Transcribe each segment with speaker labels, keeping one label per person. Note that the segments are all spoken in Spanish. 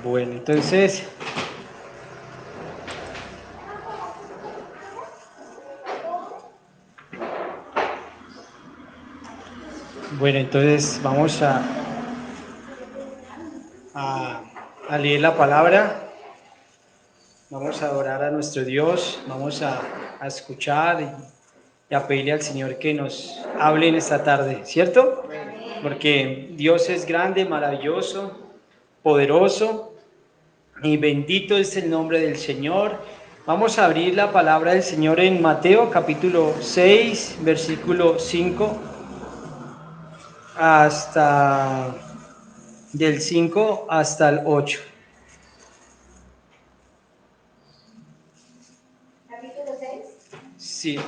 Speaker 1: Bueno, entonces, vamos a, a leer la palabra, vamos a adorar a nuestro Dios, vamos a escuchar y a pedirle al Señor que nos hable en esta tarde, ¿cierto? Porque Dios es grande, maravilloso, poderoso y bendito es el nombre del Señor. Vamos a abrir la palabra del Señor en Mateo capítulo 6, versículo 5 hasta del 5 hasta el 8.
Speaker 2: Capítulo 6.
Speaker 1: Sí.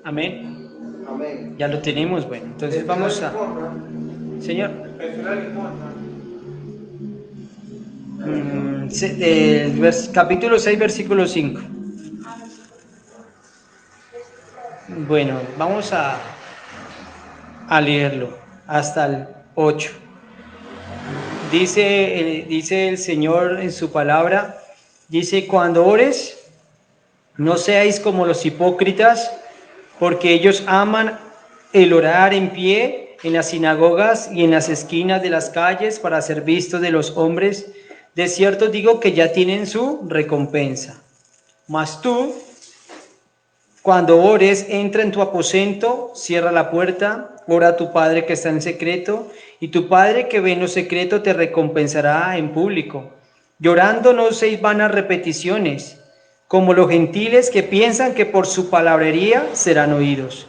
Speaker 1: Amén.
Speaker 3: Amén.
Speaker 1: Ya lo tenemos, bueno. Entonces vamos a... Señor. Capítulo 6, versículo 5. Bueno, vamos a leerlo hasta el 8. Dice el Señor en su palabra, dice, cuando ores, no seáis como los hipócritas, porque ellos aman el orar en pie en las sinagogas y en las esquinas de las calles para ser vistos de los hombres. De cierto digo que ya tienen su recompensa. Mas tú, cuando ores, entra en tu aposento, cierra la puerta, ora a tu Padre que está en secreto, y tu Padre que ve en lo secreto te recompensará en público. Llorando no uséis vanas repeticiones, como los gentiles que piensan que por su palabrería serán oídos.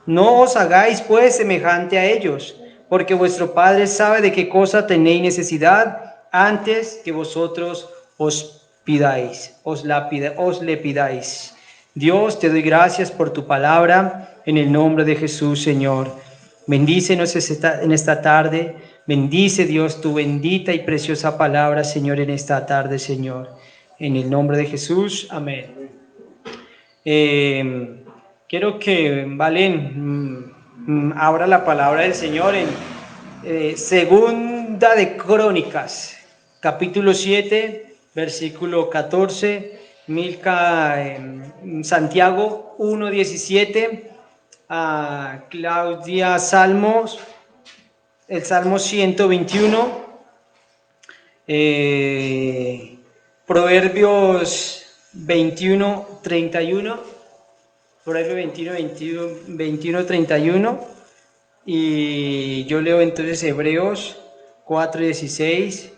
Speaker 1: No os hagáis pues semejante a ellos, porque vuestro Padre sabe de qué cosa tenéis necesidad antes que vosotros os le pidáis. Dios, te doy gracias por tu palabra, en el nombre de Jesús, Señor. Bendícenos en esta tarde, bendice Dios tu bendita y preciosa palabra, Señor, en esta tarde, Señor. En el nombre de Jesús, amén. Quiero que Valen abra la palabra del Señor en Segunda de Crónicas, capítulo 7, versículo 14. Santiago 1:17, Claudia Salmos, el Salmo 121, Proverbios 21:31, Proverbios 21:31, y yo leo entonces Hebreos 4:16.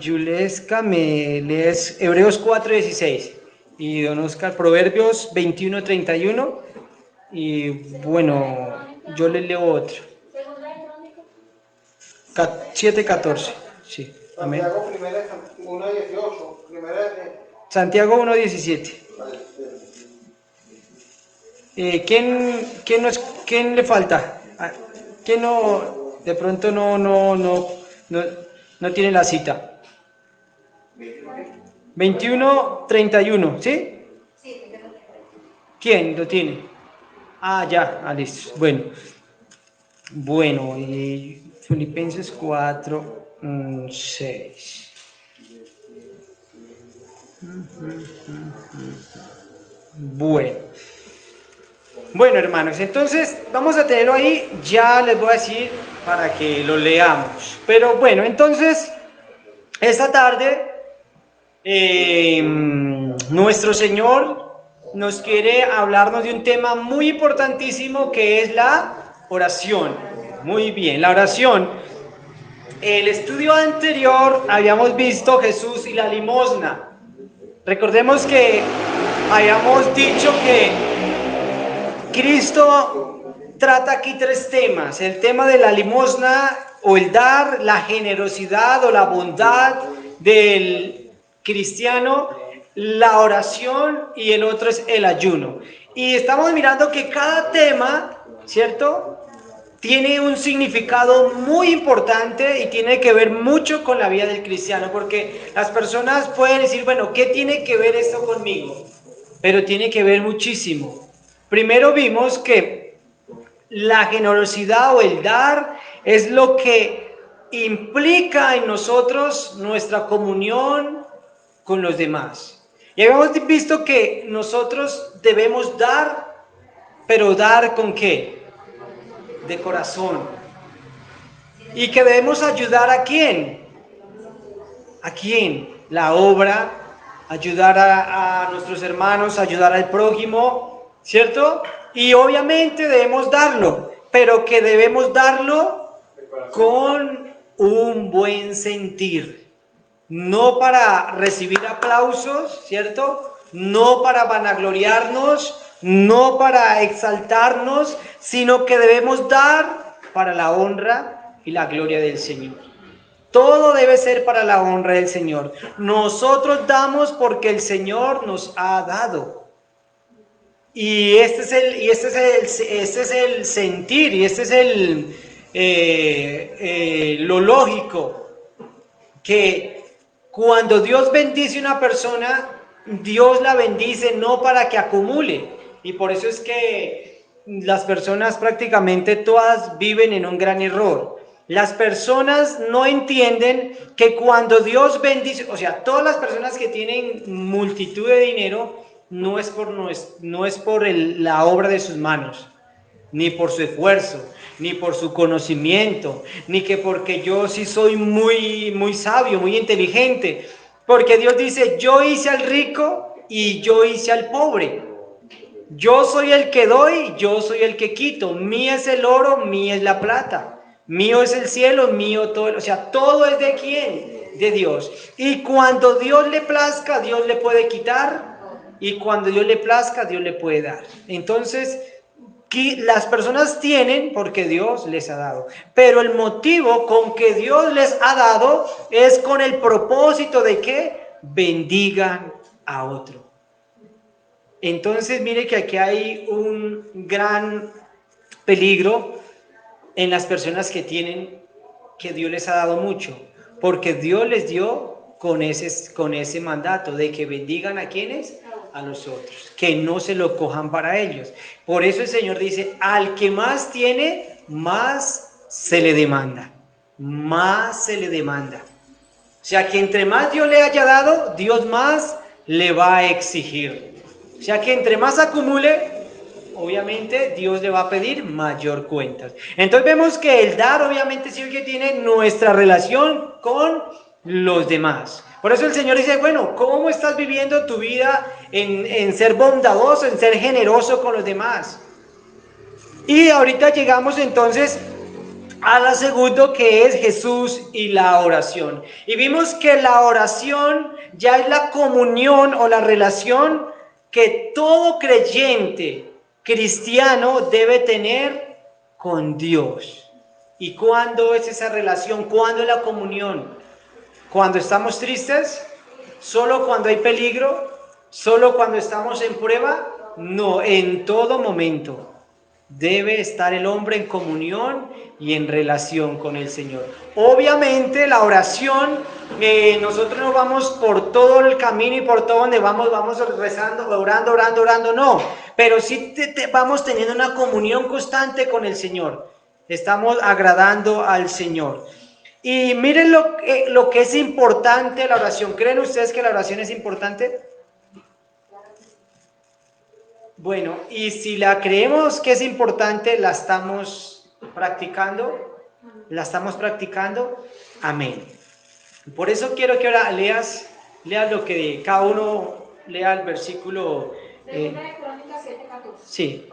Speaker 1: Yuleska me lees Hebreos 4:16 y don Oscar Proverbios 21:31, y bueno, yo le leo otro, 7:14. Sí, amén.
Speaker 3: Santiago 1:18.
Speaker 1: Santiago 1:17. ¿Quién le falta? ¿Quién no, de pronto no tiene la cita? 21:31, ¿sí?
Speaker 2: Sí,
Speaker 1: ¿Quién lo tiene? Ya, listo. Bueno, y Filipenses 4:6. Bueno, hermanos, entonces vamos a tenerlo ahí, ya les voy a decir para que lo leamos. Pero bueno, entonces, esta tarde nuestro Señor nos quiere hablarnos de un tema muy importantísimo que es la oración. Muy bien, la oración. El estudio anterior habíamos visto Jesús y la limosna. Recordemos que habíamos dicho que Cristo trata aquí tres temas: el tema de la limosna o el dar, la generosidad o la bondad del cristiano, la oración, y el otro es el ayuno. Y estamos mirando que cada tema, ¿cierto?, tiene un significado muy importante y tiene que ver mucho con la vida del cristiano, porque las personas pueden decir, bueno, ¿qué tiene que ver esto conmigo? Pero tiene que ver muchísimo. Primero vimos que la generosidad o el dar es lo que implica en nosotros nuestra comunión con los demás. Y habíamos visto que nosotros debemos dar, pero dar ¿con qué? De corazón. Y que debemos ayudar ¿a quién? ¿A quién? La obra, ayudar a nuestros hermanos, ayudar al prójimo, ¿cierto? Y obviamente debemos darlo, pero que debemos darlo con un buen sentir. No para recibir aplausos, ¿cierto? No para vanagloriarnos, no para exaltarnos, sino que debemos dar para la honra y la gloria del Señor. Todo debe ser para la honra del Señor. Nosotros damos porque el Señor nos ha dado. Y este es el sentir, y este es lo lógico, que cuando Dios bendice a una persona, Dios la bendice no para que acumule. Y por eso es que las personas prácticamente todas viven en un gran error. Las personas no entienden que cuando Dios bendice, o sea, todas las personas que tienen multitud de dinero, no es por la obra de sus manos, ni por su esfuerzo, ni por su conocimiento, ni que porque yo sí soy muy sabio, muy inteligente. Porque Dios dice, yo hice al rico y yo hice al pobre. Yo soy el que doy, yo soy el que quito. Mío es el oro, mío es la plata. Mío es el cielo, mío todo. O sea, todo es de quién? De Dios. Y cuando Dios le plazca, Dios le puede quitar. Y cuando Dios le plazca, Dios le puede dar. Entonces, las personas tienen porque Dios les ha dado. Pero el motivo con que Dios les ha dado es con el propósito de que bendigan a otro. Entonces, mire que aquí hay un gran peligro en las personas que Dios les ha dado mucho, porque Dios les dio con ese mandato de que bendigan a quienes, a los otros, que no se lo cojan para ellos. Por eso el Señor dice, al que más tiene, más se le demanda, más se le demanda. O sea, que entre más Dios le haya dado, Dios más le va a exigir. O sea, que entre más acumule, obviamente Dios le va a pedir mayor cuentas. Entonces vemos que el dar obviamente sí que tiene nuestra relación con los demás. Por eso el Señor dice, bueno, ¿cómo estás viviendo tu vida en ser bondadoso, en ser generoso con los demás? Y ahorita llegamos entonces a la segunda, que es Jesús y la oración. Y vimos que la oración ya es la comunión o la relación que todo creyente cristiano debe tener con Dios. ¿Y cuándo es esa relación? ¿Cuándo es la comunión? ¿Cuando estamos tristes? ¿Solo cuando hay peligro? ¿Solo cuando estamos en prueba? No, en todo momento. Debe estar el hombre en comunión y en relación con el Señor. Obviamente la oración, nosotros no vamos por todo el camino y por todo donde vamos rezando, orando, no. Pero sí vamos teniendo una comunión constante con el Señor. Estamos agradando al Señor. Y miren lo que es importante la oración. ¿Creen ustedes que la oración es importante? Bueno, y si la creemos que es importante, ¿la estamos practicando? ¿La estamos practicando? Amén. Por eso quiero que ahora leas lo que cada uno lea el versículo.
Speaker 2: Segunda de Crónicas 7:14.
Speaker 1: Sí.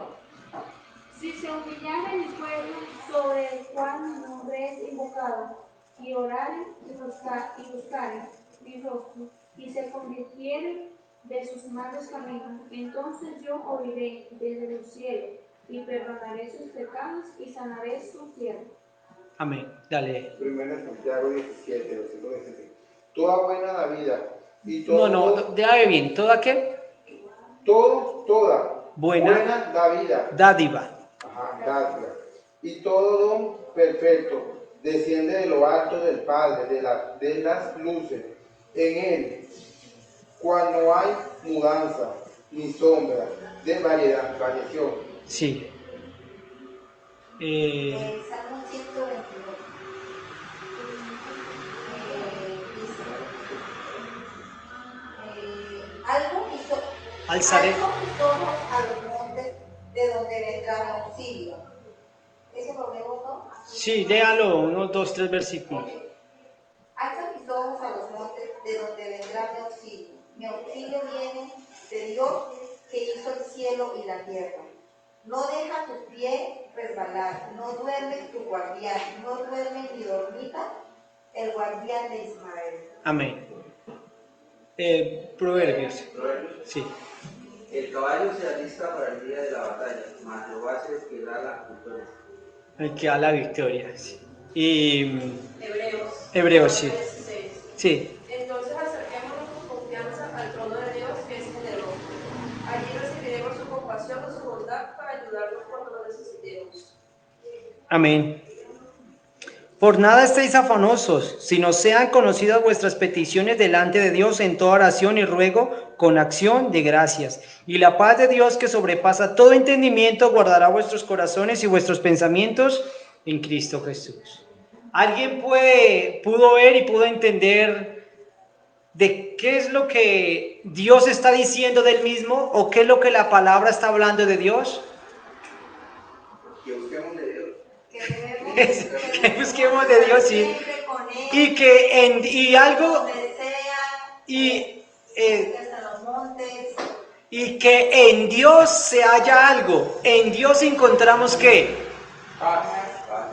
Speaker 2: Si se humillare mi pueblo sobre el cual mi nombre es invocado, y oraren y buscaren mi rostro, y se convirtieren de sus malos caminos, entonces yo oiré desde los cielos y perdonaré sus pecados y sanaré su tierra.
Speaker 1: Amén. Dale.
Speaker 3: Primero de Santiago 17, versículo 17. Toda buena vida y todo.
Speaker 1: No, déjame bien. ¿Toda qué?
Speaker 3: Toda
Speaker 1: Buena
Speaker 3: vida.
Speaker 1: dádiva.
Speaker 3: Dádiva. Y todo don perfecto desciende de lo alto del Padre, de las luces. En él, cuando hay mudanza, ni sombra de variación.
Speaker 1: Sí.
Speaker 4: Salmo 122.
Speaker 1: Alzaré.
Speaker 4: Alzo mis ojos a los montes de donde vendrá mi auxilio. ¿Eso lo leo, no?
Speaker 1: Sí, léalo, unos 2, 3 versículos.
Speaker 4: Alzo mis ojos a los montes de donde vendrá mi auxilio. Mi auxilio viene de Dios que hizo el cielo y la tierra. No deja tu pie resbalar, no duerme tu guardián, no duerme ni dormita el guardián de Israel.
Speaker 1: Amén. Proverbios. Sí.
Speaker 5: El caballo se alista para el día de la batalla, mas Jehová es el que da la victoria.
Speaker 1: El que da la victoria. Sí. Y
Speaker 6: Hebreos
Speaker 1: sí.
Speaker 6: 16.
Speaker 1: Sí.
Speaker 6: Entonces acerquémonos con confianza al trono de Dios, que es generoso. Allí recibiremos su compasión y su bondad para ayudarnos cuando lo necesitemos.
Speaker 1: Amén. Por nada estéis afanosos, sino sean conocidas vuestras peticiones delante de Dios en toda oración y ruego con acción de gracias. Y la paz de Dios, que sobrepasa todo entendimiento, guardará vuestros corazones y vuestros pensamientos en Cristo Jesús. ¿Alguien pudo ver y pudo entender de qué es lo que Dios está diciendo del mismo o qué es lo que la palabra está hablando de Dios?
Speaker 5: Que busquemos de Dios.
Speaker 1: Que busquemos de Dios, sí. Y que y algo y que en Dios se halla algo. En Dios encontramos ¿qué?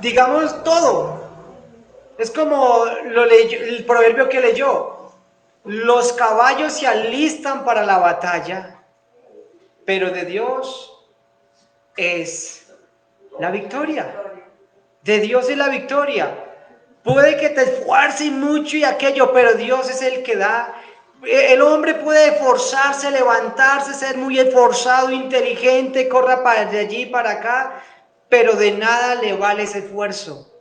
Speaker 1: Digamos todo. Es como el proverbio que leyó. Los caballos se alistan para la batalla, pero de Dios es la victoria. De Dios es la victoria. Puede que te esfuerces mucho y aquello, pero Dios es el que da. El hombre puede esforzarse, levantarse, ser muy esforzado, inteligente, corra de allí para acá, pero de nada le vale ese esfuerzo.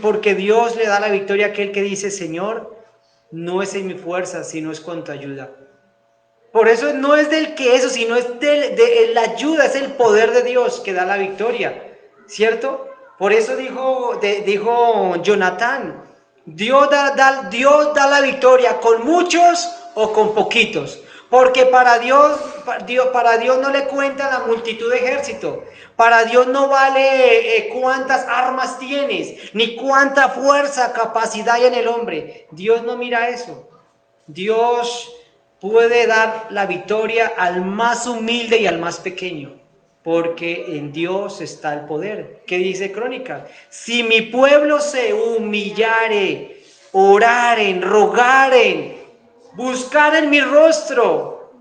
Speaker 1: Porque Dios le da la victoria a aquel que dice, Señor, no es en mi fuerza, sino es con tu ayuda. Por eso no es del que eso, sino es de la ayuda, es el poder de Dios que da la victoria, ¿cierto? Por eso dijo Jonatán, Dios da la victoria con muchos o con poquitos. Porque para Dios no le cuenta la multitud de ejército. Para Dios no vale cuántas armas tienes, ni cuánta fuerza, capacidad hay en el hombre. Dios no mira eso. Dios puede dar la victoria al más humilde y al más pequeño, porque en Dios está el poder. ¿Qué dice Crónicas? Si mi pueblo se humillare, oraren, rogaren, buscaren mi rostro,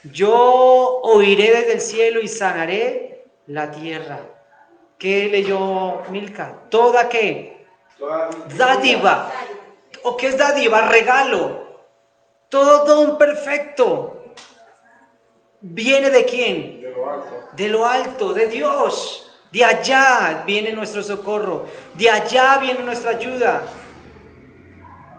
Speaker 1: yo oiré desde el cielo y sanaré la tierra. ¿Qué leyó Milca? ¿Toda qué? Dádiva. ¿O qué es dádiva? Regalo. Todo don perfecto. ¿Viene de quién? De lo alto, de Dios. De allá viene nuestro socorro. De allá viene nuestra ayuda.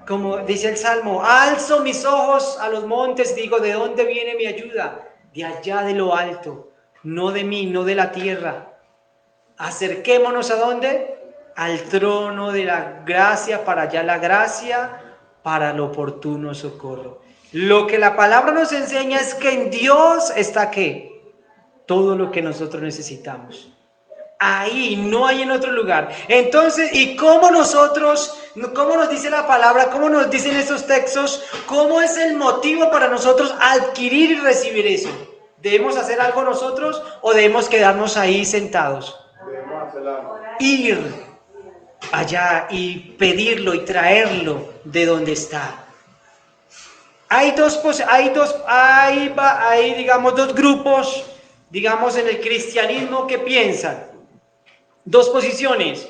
Speaker 1: Como dice el Salmo, alzo mis ojos a los montes, digo, ¿de dónde viene mi ayuda? De allá de lo alto, no de mí, no de la tierra. Acerquémonos ¿a dónde? Al trono de la gracia, para hallar la gracia, para el oportuno socorro. Lo que la palabra nos enseña es que en Dios está ¿qué? Todo lo que nosotros necesitamos. Ahí, no hay en otro lugar. Entonces, ¿y cómo nos dice la palabra, cómo nos dicen esos textos, cómo es el motivo para nosotros adquirir y recibir eso? ¿Debemos hacer algo nosotros o debemos quedarnos ahí sentados? Ir allá y pedirlo y traerlo de donde está. Hay dos grupos, digamos, en el cristianismo que piensan. Dos posiciones.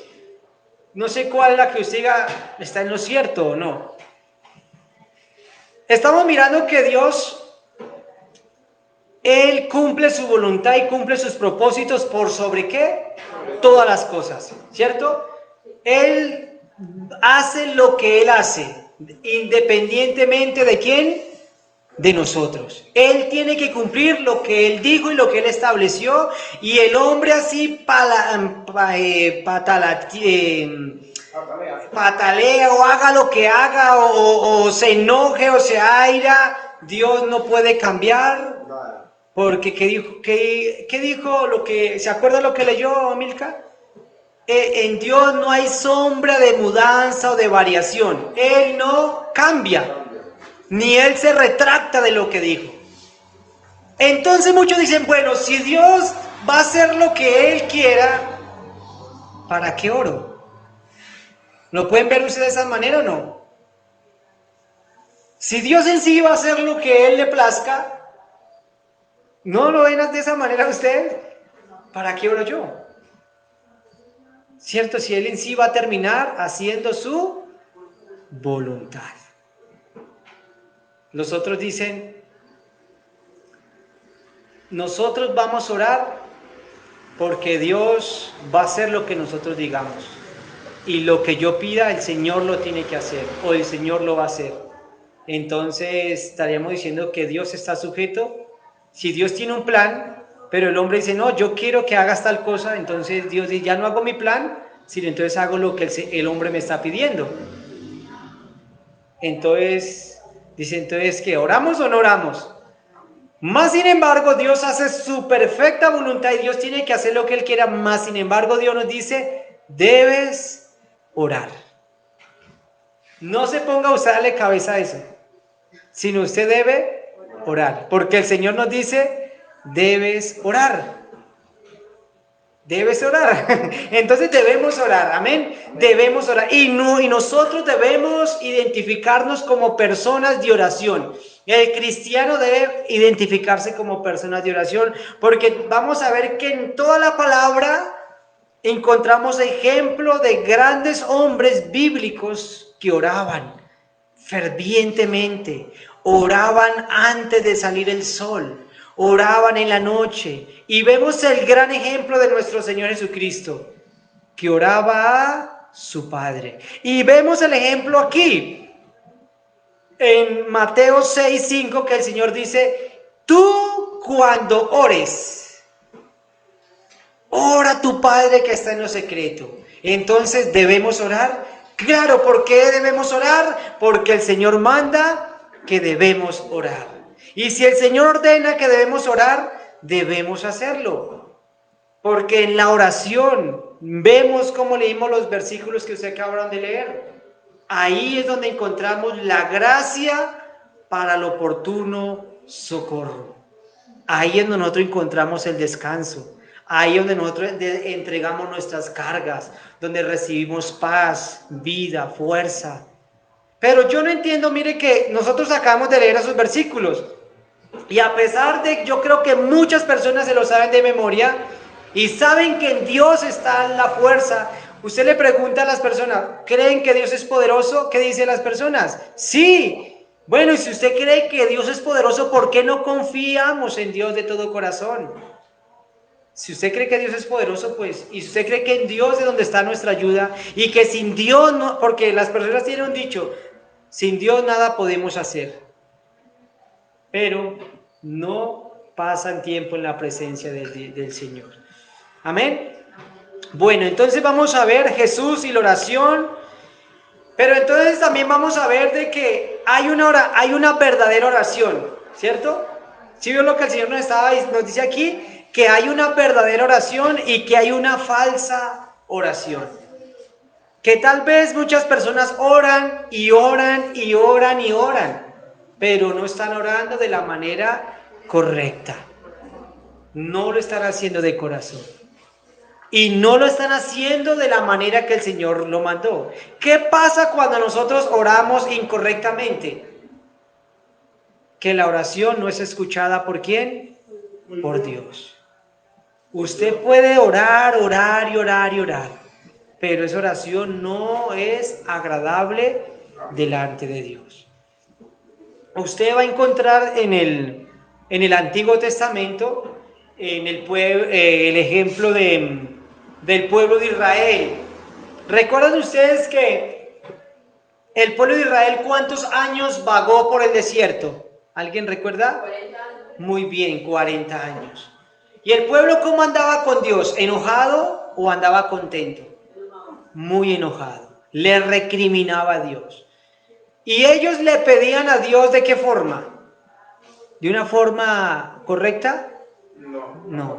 Speaker 1: No sé cuál es la que usted diga, ¿está en lo cierto o no? Estamos mirando que Dios, Él cumple su voluntad y cumple sus propósitos por sobre qué? Todas las cosas, ¿cierto? Él hace lo que Él hace, independientemente de quién, de nosotros. Él tiene que cumplir lo que Él dijo y lo que Él estableció, y el hombre así patalea o haga lo que haga o se enoje o se aira, Dios no puede cambiar. Porque ¿qué dijo lo que, ¿se acuerda lo que leyó Milka? En Dios no hay sombra de mudanza o de variación. Él no cambia, ni Él se retracta de lo que dijo. Entonces muchos dicen, bueno, si Dios va a hacer lo que Él quiera, ¿para qué oro? ¿Lo pueden ver ustedes de esa manera o no? Si Dios en sí va a hacer lo que Él le plazca, ¿no lo ven de esa manera ustedes? ¿Para qué oro yo? ¿Cierto? Si Él en sí va a terminar haciendo su voluntad. Los otros dicen, nosotros vamos a orar porque Dios va a hacer lo que nosotros digamos. Y lo que yo pida, el Señor lo tiene que hacer, o el Señor lo va a hacer. Entonces estaríamos diciendo que Dios está sujeto. Si Dios tiene un plan, pero el hombre dice, no, yo quiero que hagas tal cosa, entonces Dios dice, ya no hago mi plan, sino entonces hago lo que el hombre me está pidiendo. Entonces, dice, entonces, ¿qué? ¿Oramos o no oramos? Más sin embargo, Dios hace su perfecta voluntad y Dios tiene que hacer lo que Él quiera. Más sin embargo, Dios nos dice, debes orar. No se ponga a usarle cabeza a eso, sino usted debe orar, porque el Señor nos dice, debes orar. Debes orar. Entonces debemos orar, amén. Debemos orar. Y nosotros debemos identificarnos como personas de oración. El cristiano debe identificarse como personas de oración, porque vamos a ver que en toda la palabra encontramos ejemplo de grandes hombres bíblicos que oraban fervientemente, oraban antes de salir el sol, oraban en la noche, y vemos el gran ejemplo de nuestro Señor Jesucristo, que oraba a su Padre. Y vemos el ejemplo aquí, en Mateo 6:5, que el Señor dice, tú cuando ores, ora a tu Padre que está en lo secreto. Entonces debemos orar. Claro, ¿por qué debemos orar? Porque el Señor manda que debemos orar. Y si el Señor ordena que debemos orar, debemos hacerlo. Porque en la oración vemos como leímos los versículos que ustedes acabaron de leer. Ahí es donde encontramos la gracia para el oportuno socorro. Ahí es donde nosotros encontramos el descanso. Ahí es donde nosotros entregamos nuestras cargas, donde recibimos paz, vida, fuerza. Pero yo no entiendo, mire que nosotros acabamos de leer esos versículos. Y a pesar de, yo creo que muchas personas se lo saben de memoria y saben que en Dios está la fuerza. Usted le pregunta a las personas, ¿creen que Dios es poderoso? ¿Qué dicen las personas? Sí. Bueno, y si usted cree que Dios es poderoso, ¿por qué no confiamos en Dios de todo corazón? Si usted cree que Dios es poderoso, pues, y si usted cree que en Dios es donde está nuestra ayuda, y que sin Dios no, porque las personas tienen un dicho, sin Dios nada podemos hacer, pero no pasan tiempo en la presencia del Señor. Amén. Bueno, entonces vamos a ver Jesús y la oración, pero entonces también vamos a ver de que hay una verdadera oración, ¿cierto? ¿Sí vio lo que el Señor nos dice aquí? Que hay una verdadera oración y que hay una falsa oración. Que tal vez muchas personas oran y oran y oran y oran, pero no están orando de la manera correcta. No lo están haciendo de corazón. Y no lo están haciendo de la manera que el Señor lo mandó. ¿Qué pasa cuando nosotros oramos incorrectamente? Que la oración no es escuchada ¿por quién? Por Dios. Usted puede orar, orar y orar y orar, pero esa oración no es agradable delante de Dios. Usted va a encontrar en el Antiguo Testamento en el ejemplo del pueblo de Israel. ¿Recuerdan ustedes que el pueblo de Israel cuántos años vagó por el desierto? ¿Alguien recuerda?
Speaker 6: 40 años.
Speaker 1: Muy bien, 40 años. ¿Y el pueblo cómo andaba con Dios? ¿Enojado o andaba contento? Muy enojado. Le recriminaba a Dios. ¿Y ellos le pedían a Dios de qué forma? ¿De una forma correcta? No.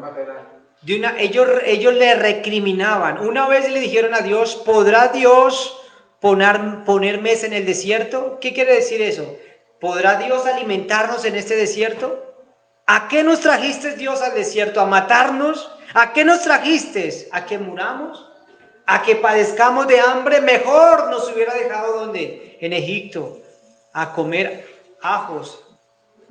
Speaker 1: Ellos le recriminaban. Una vez le dijeron a Dios, ¿podrá Dios poner mesa en el desierto? ¿Qué quiere decir eso? ¿Podrá Dios alimentarnos en este desierto? ¿A qué nos trajiste, Dios, al desierto? ¿A matarnos? ¿A qué nos trajiste? ¿A que muramos? ¿A que padezcamos de hambre? Mejor nos hubiera dejado ¿dónde? En Egipto, a comer ajos,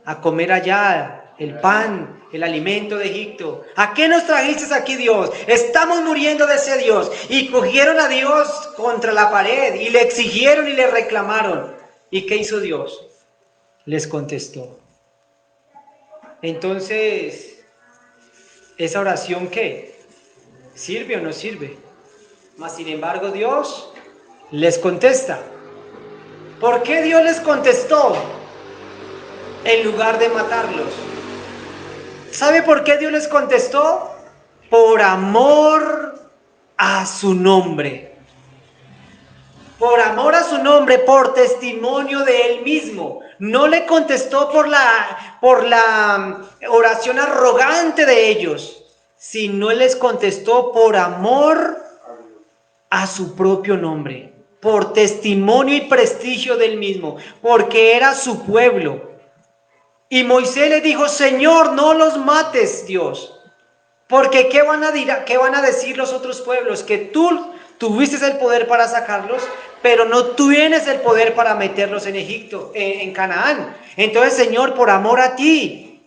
Speaker 1: a comer allá el pan, el alimento de Egipto. ¿A qué nos trajiste aquí, Dios? Estamos muriendo de ese Dios. Y cogieron a Dios contra la pared y le exigieron y le reclamaron. ¿Y qué hizo Dios? Les contestó. Entonces, ¿esa oración qué? ¿Sirve o no sirve? Mas sin embargo Dios les contesta. ¿Por qué Dios les contestó en lugar de matarlos? ¿Sabe por qué Dios les contestó? Por amor a su nombre. Por amor a su nombre, por testimonio de Él mismo. No le contestó por la oración arrogante de ellos, sino les contestó por amor a su propio nombre, por testimonio y prestigio del mismo, porque era su pueblo. Y Moisés le dijo, Señor, no los mates, Dios, porque ¿qué van a decir los otros pueblos? Que tú tuviste el poder para sacarlos, pero no tienes el poder para meterlos en Egipto, en Canaán. Entonces, Señor, por amor a ti,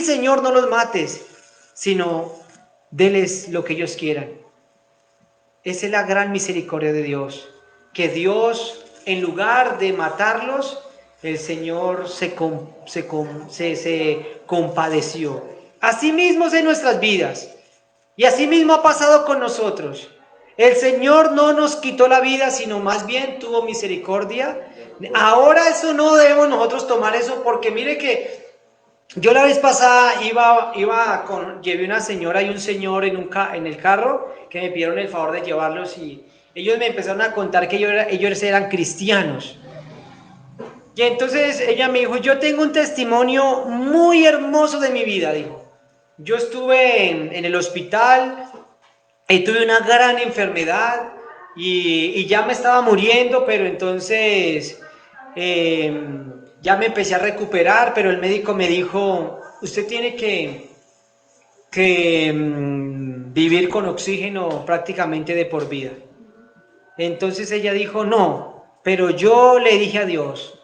Speaker 1: Señor, no los mates, sino deles lo que ellos quieran. Esa es la gran misericordia de Dios, que Dios, en lugar de matarlos, el Señor se compadeció. Así mismo es en nuestras vidas, y así mismo ha pasado con nosotros. El Señor no nos quitó la vida, sino más bien tuvo misericordia. Ahora eso no debemos nosotros tomar eso, porque mire que yo la vez pasada llevé una señora y un señor en el carro, que me pidieron el favor de llevarlos, y ellos me empezaron a contar que ellos eran cristianos. Y entonces ella me dijo, yo tengo un testimonio muy hermoso de mi vida, dijo. Yo estuve en el hospital, y tuve una gran enfermedad, y ya me estaba muriendo, pero entonces ya me empecé a recuperar, pero el médico me dijo, usted tiene que vivir con oxígeno prácticamente de por vida. Entonces ella dijo, no, pero yo le dije a Dios,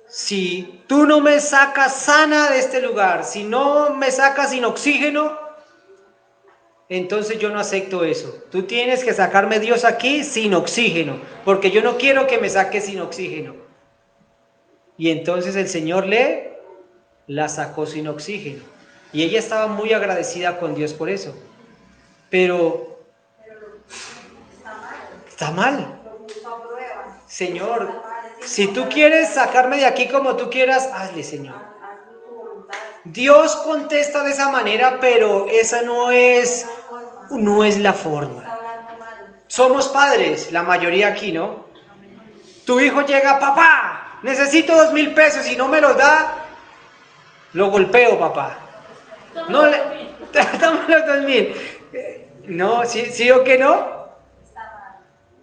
Speaker 1: si tú no me sacas sana de este lugar, si no me sacas sin oxígeno, entonces yo no acepto eso. Tú tienes que sacarme, Dios, aquí sin oxígeno, porque yo no quiero que me saques sin oxígeno. Y entonces el Señor la sacó sin oxígeno. Y ella estaba muy agradecida con Dios por eso. Pero está mal. Señor, si tú quieres sacarme de aquí como tú quieras, hazle, Señor. Dios contesta de esa manera, pero esa no es la forma. Somos padres, la mayoría aquí, ¿no? Tu hijo llega, papá, necesito 2,000 pesos y no me los da, lo golpeo, papá. No le damos los 2,000. No, ¿sí o que no?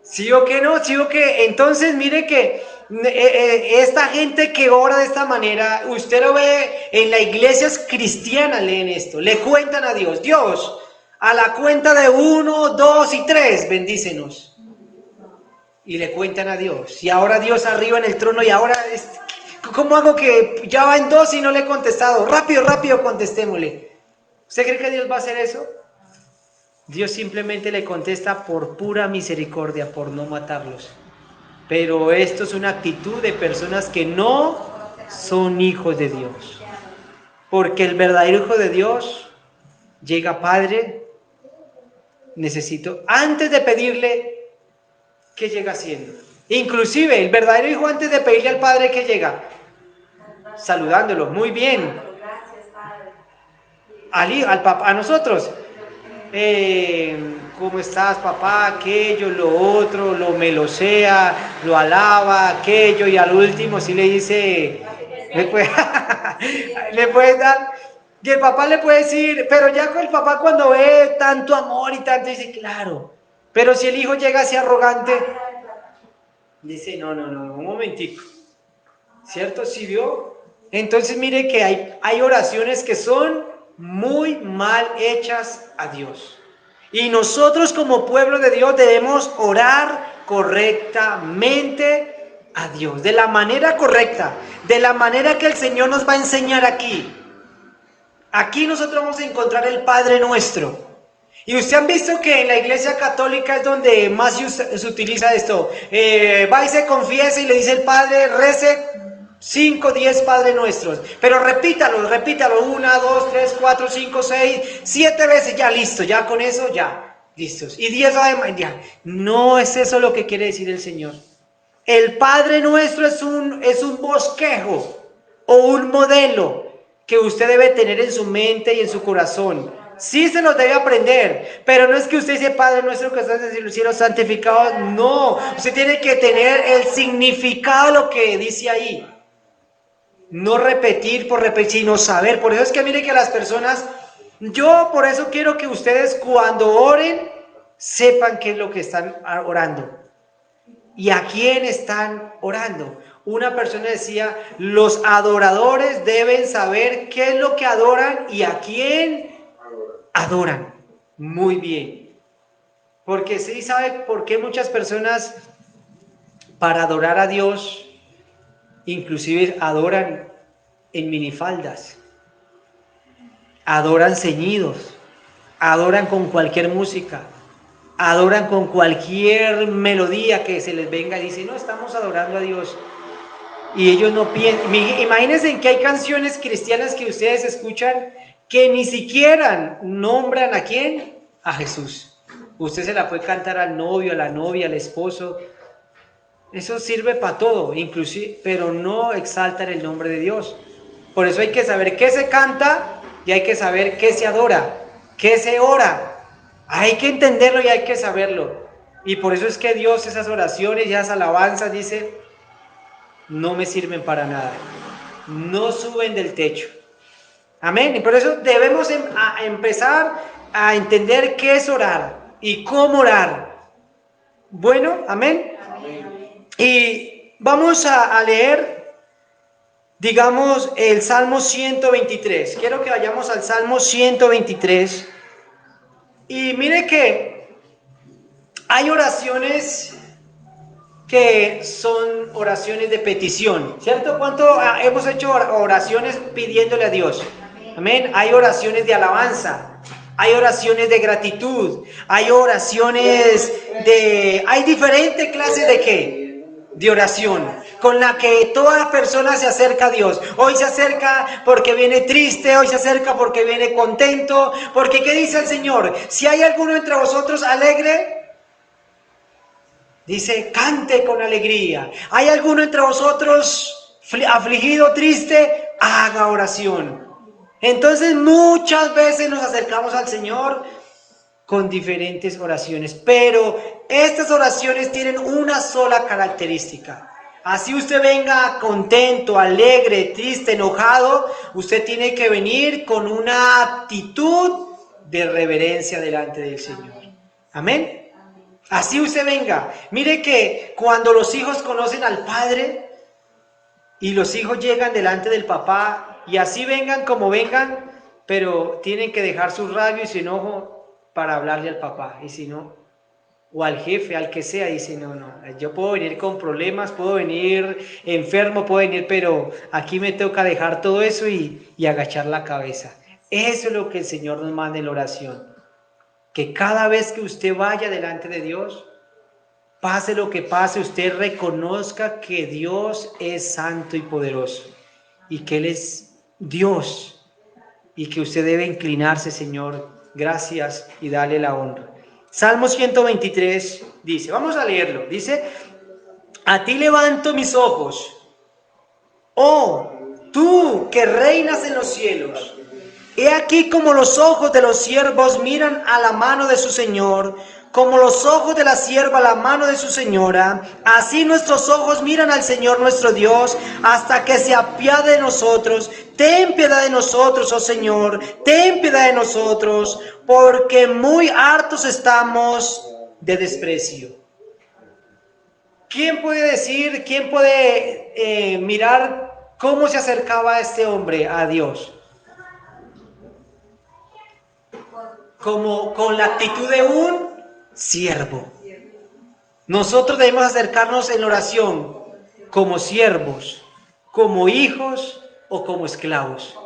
Speaker 1: ¿Sí o que no? ¿Sí o que? Entonces mire que esta gente que ora de esta manera, usted lo ve en las iglesias cristianas, leen esto, le cuentan a Dios, Dios, a la cuenta de 1, 2 y 3, bendícenos. Y le cuentan a Dios. Y ahora Dios arriba en el trono, y ahora, ¿cómo hago que ya va en 2 y no le he contestado? Rápido, contestémosle. ¿Usted cree que Dios va a hacer eso? Dios simplemente le contesta por pura misericordia, por no matarlos. Pero esto es una actitud de personas que no son hijos de Dios. Porque el verdadero hijo de Dios llega, Padre, necesito, antes de pedirle, ¿qué llega haciendo? Inclusive el verdadero hijo, antes de pedirle al Padre, ¿qué llega? saludándolo. Muy bien.
Speaker 6: Gracias, Padre.
Speaker 1: Al papá, a nosotros. ¿Cómo estás, papá? Aquello, lo otro, lo melosea, lo alaba, aquello, y al último sí le dice, le puede dar, y el papá le puede decir, pero ya con el papá cuando ve tanto amor y tanto, dice, claro, pero si el hijo llega así arrogante, dice, no, un momentico, ¿cierto? ¿Sí vio? Entonces mire que hay oraciones que son muy mal hechas a Dios. Y nosotros como pueblo de Dios debemos orar correctamente a Dios, de la manera correcta, de la manera que el Señor nos va a enseñar aquí. Aquí nosotros vamos a encontrar el Padre Nuestro. Y usted han visto que en la iglesia católica es donde más se utiliza esto. Va y se confiesa y le dice el Padre, rece 5, 10 Padre Nuestros. Pero repítalo, 1, 2, 3, 4, 5, 6, 7 veces, ya listo, ya con eso, ya, listos. Y 10 además, ya. No es eso lo que quiere decir el Señor. El Padre Nuestro es un bosquejo o un modelo que usted debe tener en su mente y en su corazón. Sí se los debe aprender, pero no es que usted dice, Padre Nuestro que estás en el cielo, santificado. No, usted tiene que tener el significado de lo que dice ahí. No repetir por repetir, sino saber. Por eso es que mire que las personas, yo por eso quiero que ustedes cuando oren, sepan qué es lo que están orando. ¿Y a quién están orando? Una persona decía, los adoradores deben saber qué es lo que adoran y a quién adoran. Muy bien. Porque sí sabe por qué muchas personas para adorar a Dios, inclusive adoran en minifaldas, adoran ceñidos, adoran con cualquier música, adoran con cualquier melodía que se les venga y dicen, no, estamos adorando a Dios. Y ellos no piensan, imagínense que hay canciones cristianas que ustedes escuchan que ni siquiera nombran ¿a quién? A Jesús. Usted se la puede cantar al novio, a la novia, al esposo. Eso sirve para todo, inclusive, pero no exaltan el nombre de Dios. Por eso hay que saber qué se canta y hay que saber qué se adora, qué se ora. Hay que entenderlo y hay que saberlo. Y por eso es que Dios esas oraciones y esas alabanzas dice, no me sirven para nada. No suben del techo. Amén. Y por eso debemos empezar a entender qué es orar y cómo orar. Bueno, amén. Y vamos a leer, digamos, el Salmo 123. Quiero que vayamos al Salmo 123. Y mire que hay oraciones que son oraciones de petición, ¿cierto? ¿Cuánto hemos hecho oraciones pidiéndole a Dios? Amén. Hay oraciones de alabanza, hay oraciones de gratitud, hay oraciones hay diferentes clases de ¿qué? De oración, con la que toda persona se acerca a Dios. Hoy se acerca porque viene triste, hoy se acerca porque viene contento, porque ¿qué dice el Señor? Si hay alguno entre vosotros alegre, dice, cante con alegría. ¿Hay alguno entre vosotros afligido, triste? Haga oración. Entonces muchas veces nos acercamos al Señor con diferentes oraciones, pero estas oraciones tienen una sola característica. Así usted venga contento, alegre, triste, enojado, usted tiene que venir con una actitud de reverencia delante del Señor. Amén. Así usted venga. Mire que cuando los hijos conocen al Padre y los hijos llegan delante del papá y así vengan como vengan, pero tienen que dejar su rabia y su enojo para hablarle al papá, y si no, o al jefe, al que sea, dice, no, yo puedo venir con problemas, puedo venir enfermo, puedo venir, pero aquí me toca dejar todo eso y agachar la cabeza. Eso es lo que el Señor nos manda en la oración, que cada vez que usted vaya delante de Dios, pase lo que pase, usted reconozca que Dios es santo y poderoso, y que Él es Dios, y que usted debe inclinarse, Señor, gracias, y darle la honra. Salmo 123 dice, vamos a leerlo, dice, a ti levanto mis ojos, oh tú que reinas en los cielos. He aquí como los ojos de los siervos miran a la mano de su Señor, como los ojos de la sierva a la mano de su señora, así nuestros ojos miran al Señor nuestro Dios, hasta que se apiade de nosotros. Ten piedad de nosotros, oh Señor, ten piedad de nosotros, porque muy hartos estamos de desprecio. ¿Quién puede decir, quién puede mirar cómo se acercaba este hombre a Dios? Como con la actitud de un siervo. Nosotros debemos acercarnos en oración como siervos, como hijos o como esclavos.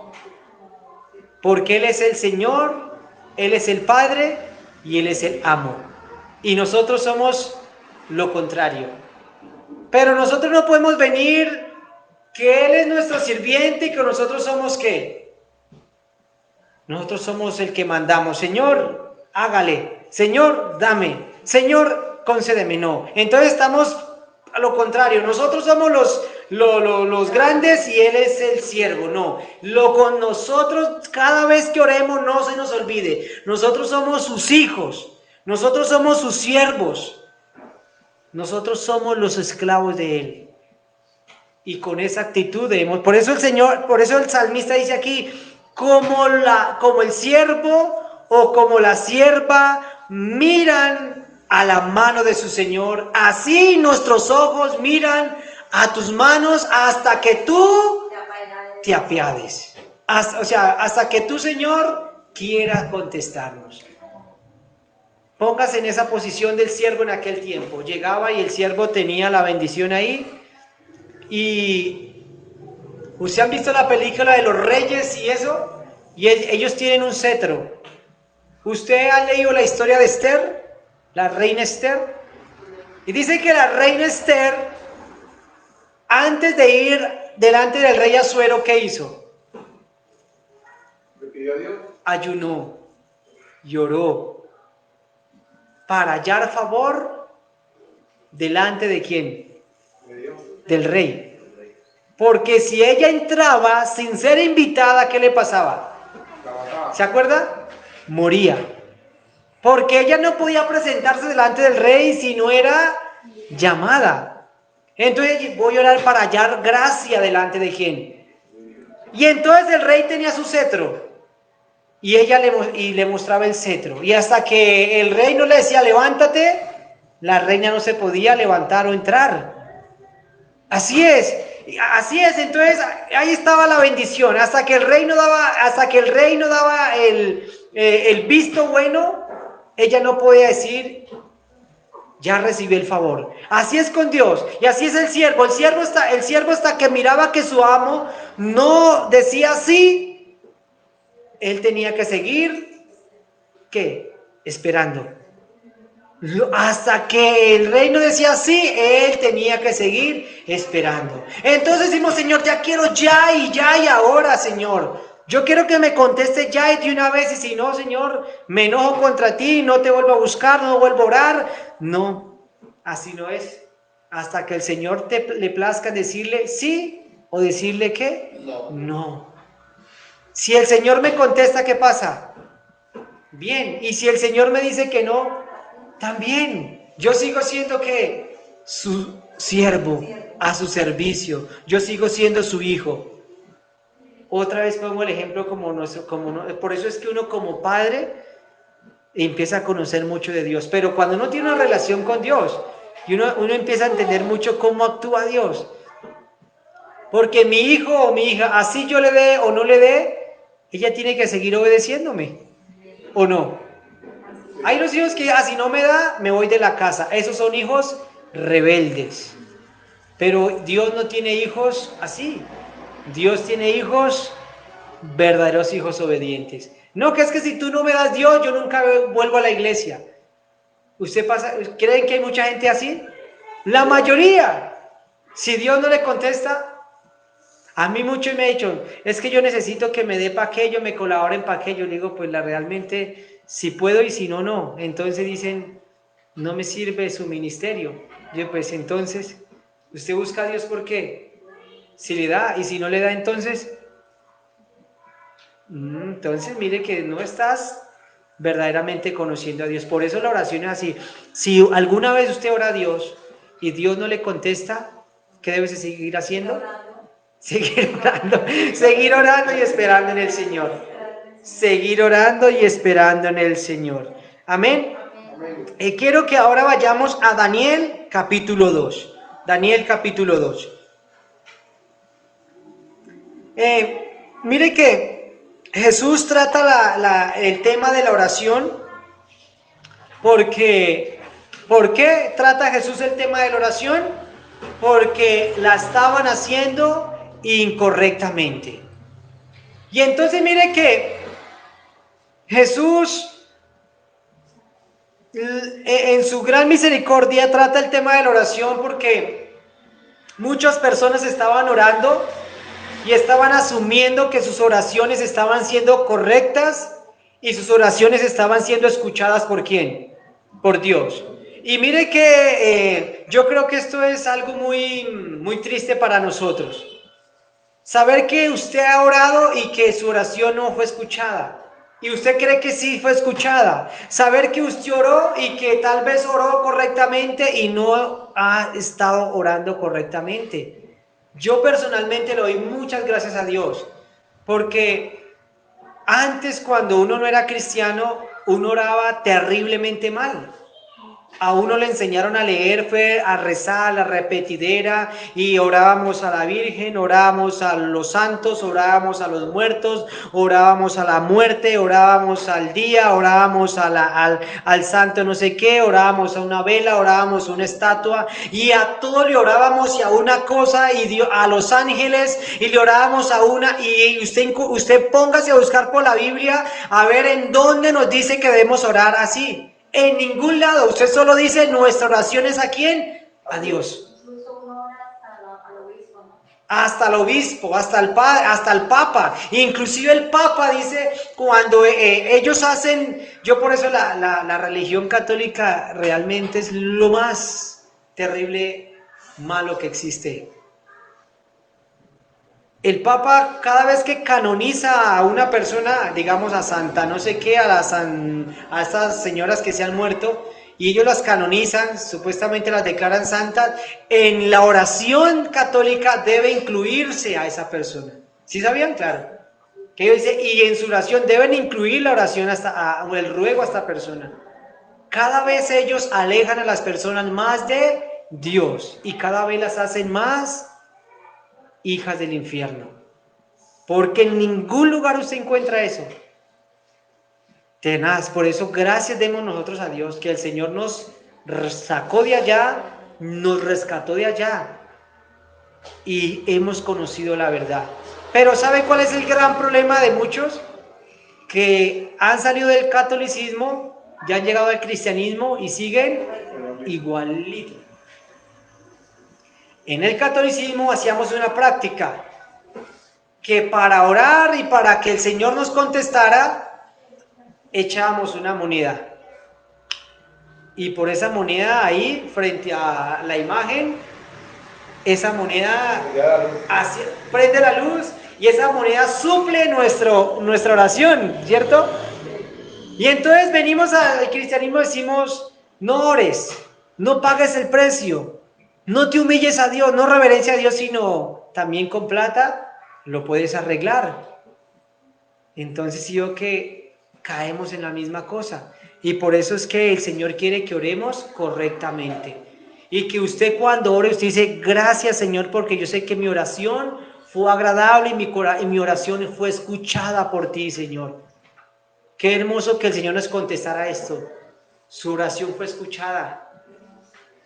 Speaker 1: Porque Él es el Señor, Él es el Padre y Él es el amo. Y nosotros somos lo contrario. Pero nosotros no podemos venir que Él es nuestro sirviente y que nosotros somos ¿qué? Nosotros somos el que mandamos. Señor, hágale. Señor, dame. Señor, concédeme. No. Entonces estamos a lo contrario. Nosotros somos los grandes y Él es el siervo. No. Con nosotros, cada vez que oremos, no se nos olvide. Nosotros somos sus hijos. Nosotros somos sus siervos. Nosotros somos los esclavos de Él. Y con esa actitud debemos. Por eso el salmista dice aquí, como el siervo o como la sierva miran a la mano de su Señor, así nuestros ojos miran a tus manos hasta que tú te apiades. Hasta que tú, Señor, quieras contestarnos. Póngase en esa posición del siervo en aquel tiempo. Llegaba y el siervo tenía la bendición ahí. Y ¿usted han visto la película de los reyes y eso? Y ellos tienen un cetro. ¿Usted ha leído la historia de Esther? La reina Esther. Y dice que la reina Esther, antes de ir delante del rey Asuero, ¿qué hizo?
Speaker 3: ¿Le pidió a Dios?
Speaker 1: Ayunó, lloró, para hallar favor delante de ¿quién?
Speaker 3: ¿De Dios?
Speaker 1: Del rey. Porque si ella entraba sin ser invitada, ¿qué le pasaba?
Speaker 3: La mataba.
Speaker 1: ¿Se acuerda? Moría. Porque ella no podía presentarse delante del rey si no era llamada. Entonces voy a orar para hallar gracia delante de quién. Y entonces el rey tenía su cetro. Y ella le mostraba el cetro. Y hasta que el rey no le decía levántate, la reina no se podía levantar o entrar. Así es, entonces ahí estaba la bendición, hasta que el rey no daba el visto bueno, ella no podía decir, ya recibí el favor. Así es con Dios, y así es el siervo hasta que miraba que su amo no decía sí, él tenía que seguir, ¿qué? Esperando. Hasta que el rey no decía sí, él tenía que seguir esperando. Entonces decimos, Señor, ya quiero ya y ahora, Señor. Yo quiero que me conteste ya y de una vez. Y si no, Señor, me enojo contra ti, no te vuelvo a buscar, no vuelvo a orar. No, así no es. Hasta que el Señor le plazca decirle sí o decirle que no. Si el Señor me contesta, ¿qué pasa? Bien. Y si el Señor me dice que no, también, yo sigo siendo que su siervo, a su servicio, yo sigo siendo su hijo. Otra vez pongo el ejemplo por eso es que uno como padre empieza a conocer mucho de Dios, pero cuando uno tiene una relación con Dios, y uno empieza a entender mucho cómo actúa Dios, porque mi hijo o mi hija, así yo le dé o no le dé, ella tiene que seguir obedeciéndome, ¿o no? Hay los hijos que si no me da, me voy de la casa. Esos son hijos rebeldes. Pero Dios no tiene hijos así. Dios tiene hijos, verdaderos hijos obedientes. No, que es que si tú no me das Dios, yo nunca vuelvo a la iglesia. ¿Creen que hay mucha gente así? La mayoría. Si Dios no le contesta, a mí muchos me han dicho, es que yo necesito que me dé para aquello, me colaboren para aquello. Le digo, pues realmente... Si puedo y si no, no. Entonces dicen, no me sirve su ministerio. Yo pues entonces, ¿usted busca a Dios por qué? Si le da, y si no le da, entonces mire que no estás verdaderamente conociendo a Dios. Por eso la oración es así. Si alguna vez usted ora a Dios y Dios no le contesta, ¿qué debe seguir haciendo? Seguir orando y esperando en el Señor. Seguir orando y esperando en el Señor. Amén. Quiero que ahora vayamos a Daniel capítulo 2. Daniel capítulo 2. Mire que Jesús trata el tema de la oración porque, ¿por qué trata Jesús el tema de la oración? Porque la estaban haciendo incorrectamente. Y entonces mire que Jesús en su gran misericordia trata el tema de la oración porque muchas personas estaban orando y estaban asumiendo que sus oraciones estaban siendo correctas y sus oraciones estaban siendo escuchadas ¿por quién? Por Dios. Y mire que yo creo que esto es algo muy, muy triste para nosotros. Saber que usted ha orado y que su oración no fue escuchada. Y usted cree que sí fue escuchada. Saber que usted oró y que tal vez oró correctamente y no ha estado orando correctamente. Yo personalmente le doy muchas gracias a Dios. Porque antes, cuando uno no era cristiano, uno oraba terriblemente mal. A uno le enseñaron a leer, fue a rezar, la repetidera, y orábamos a la Virgen, orábamos a los santos, orábamos a los muertos, orábamos a la muerte, orábamos al día, orábamos al santo no sé qué, orábamos a una vela, orábamos a una estatua, y a todo le orábamos y a una cosa, y a los ángeles, y le orábamos a una, y usted póngase a buscar por la Biblia, a ver en dónde nos dice que debemos orar así. En ningún lado, usted solo dice nuestra oración es ¿a quién? A Dios. Hasta el obispo, hasta el padre, hasta el papa. Inclusive el papa dice cuando ellos hacen, yo por eso la religión católica realmente es lo más terrible, malo que existe. El Papa cada vez que canoniza a una persona, digamos a Santa no sé qué, a estas señoras que se han muerto, y ellos las canonizan, supuestamente las declaran santas, en la oración católica debe incluirse a esa persona. ¿Sí sabían? Claro. Que ellos dicen, y en su oración deben incluir la oración o el ruego a esta persona. Cada vez ellos alejan a las personas más de Dios y cada vez las hacen más hijas del infierno, porque en ningún lugar usted encuentra eso. Tenaz, por eso gracias demos nosotros a Dios que el Señor nos sacó de allá, nos rescató de allá y hemos conocido la verdad. Pero ¿sabe cuál es el gran problema de muchos? Que han salido del catolicismo, ya han llegado al cristianismo y siguen igualito. En el catolicismo hacíamos una práctica que para orar y para que el Señor nos contestara, echábamos una moneda. Y por esa moneda ahí, frente a la imagen, esa moneda prende la luz y esa moneda suple nuestra oración, ¿cierto? Y entonces venimos al cristianismo y decimos, no ores, no pagues el precio. No te humilles a Dios, no reverencia a Dios, sino también con plata lo puedes arreglar. Entonces yo que caemos en la misma cosa. Y por eso es que el Señor quiere que oremos correctamente. Y que usted cuando ore, usted dice, gracias Señor, porque yo sé que mi oración fue agradable y mi oración fue escuchada por ti, Señor. Qué hermoso que el Señor nos contestara esto. Su oración fue escuchada.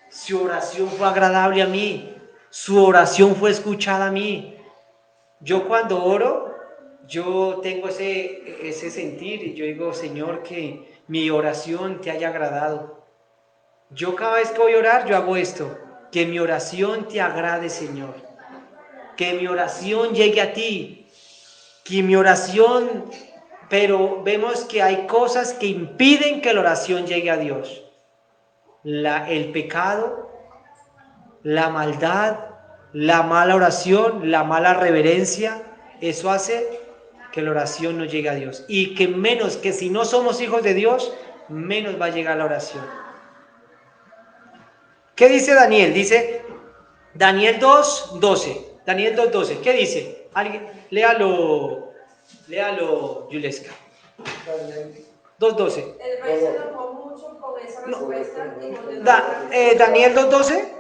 Speaker 1: Su oración fue agradable a mí. Su oración fue escuchada a mí. Yo cuando oro, yo tengo ese sentir y yo digo, Señor, que mi oración te haya agradado. Yo cada vez que voy a orar, yo hago esto. Que mi oración te agrade, Señor. Que mi oración llegue a ti. Que mi oración... Pero vemos que hay cosas que impiden que la oración llegue a Dios. El pecado, la maldad, La mala oración, la mala reverencia, eso hace que la oración no llegue a Dios. Y que menos, que si no somos hijos de Dios, menos va a llegar la oración. ¿Qué dice Daniel? Dice Daniel 2:12. Daniel 2:12. ¿Qué dice? Alguien, léalo, Yuleska. 2:12.
Speaker 6: El rey se enojó mucho con esa respuesta y ordenó
Speaker 1: Daniel 2:12.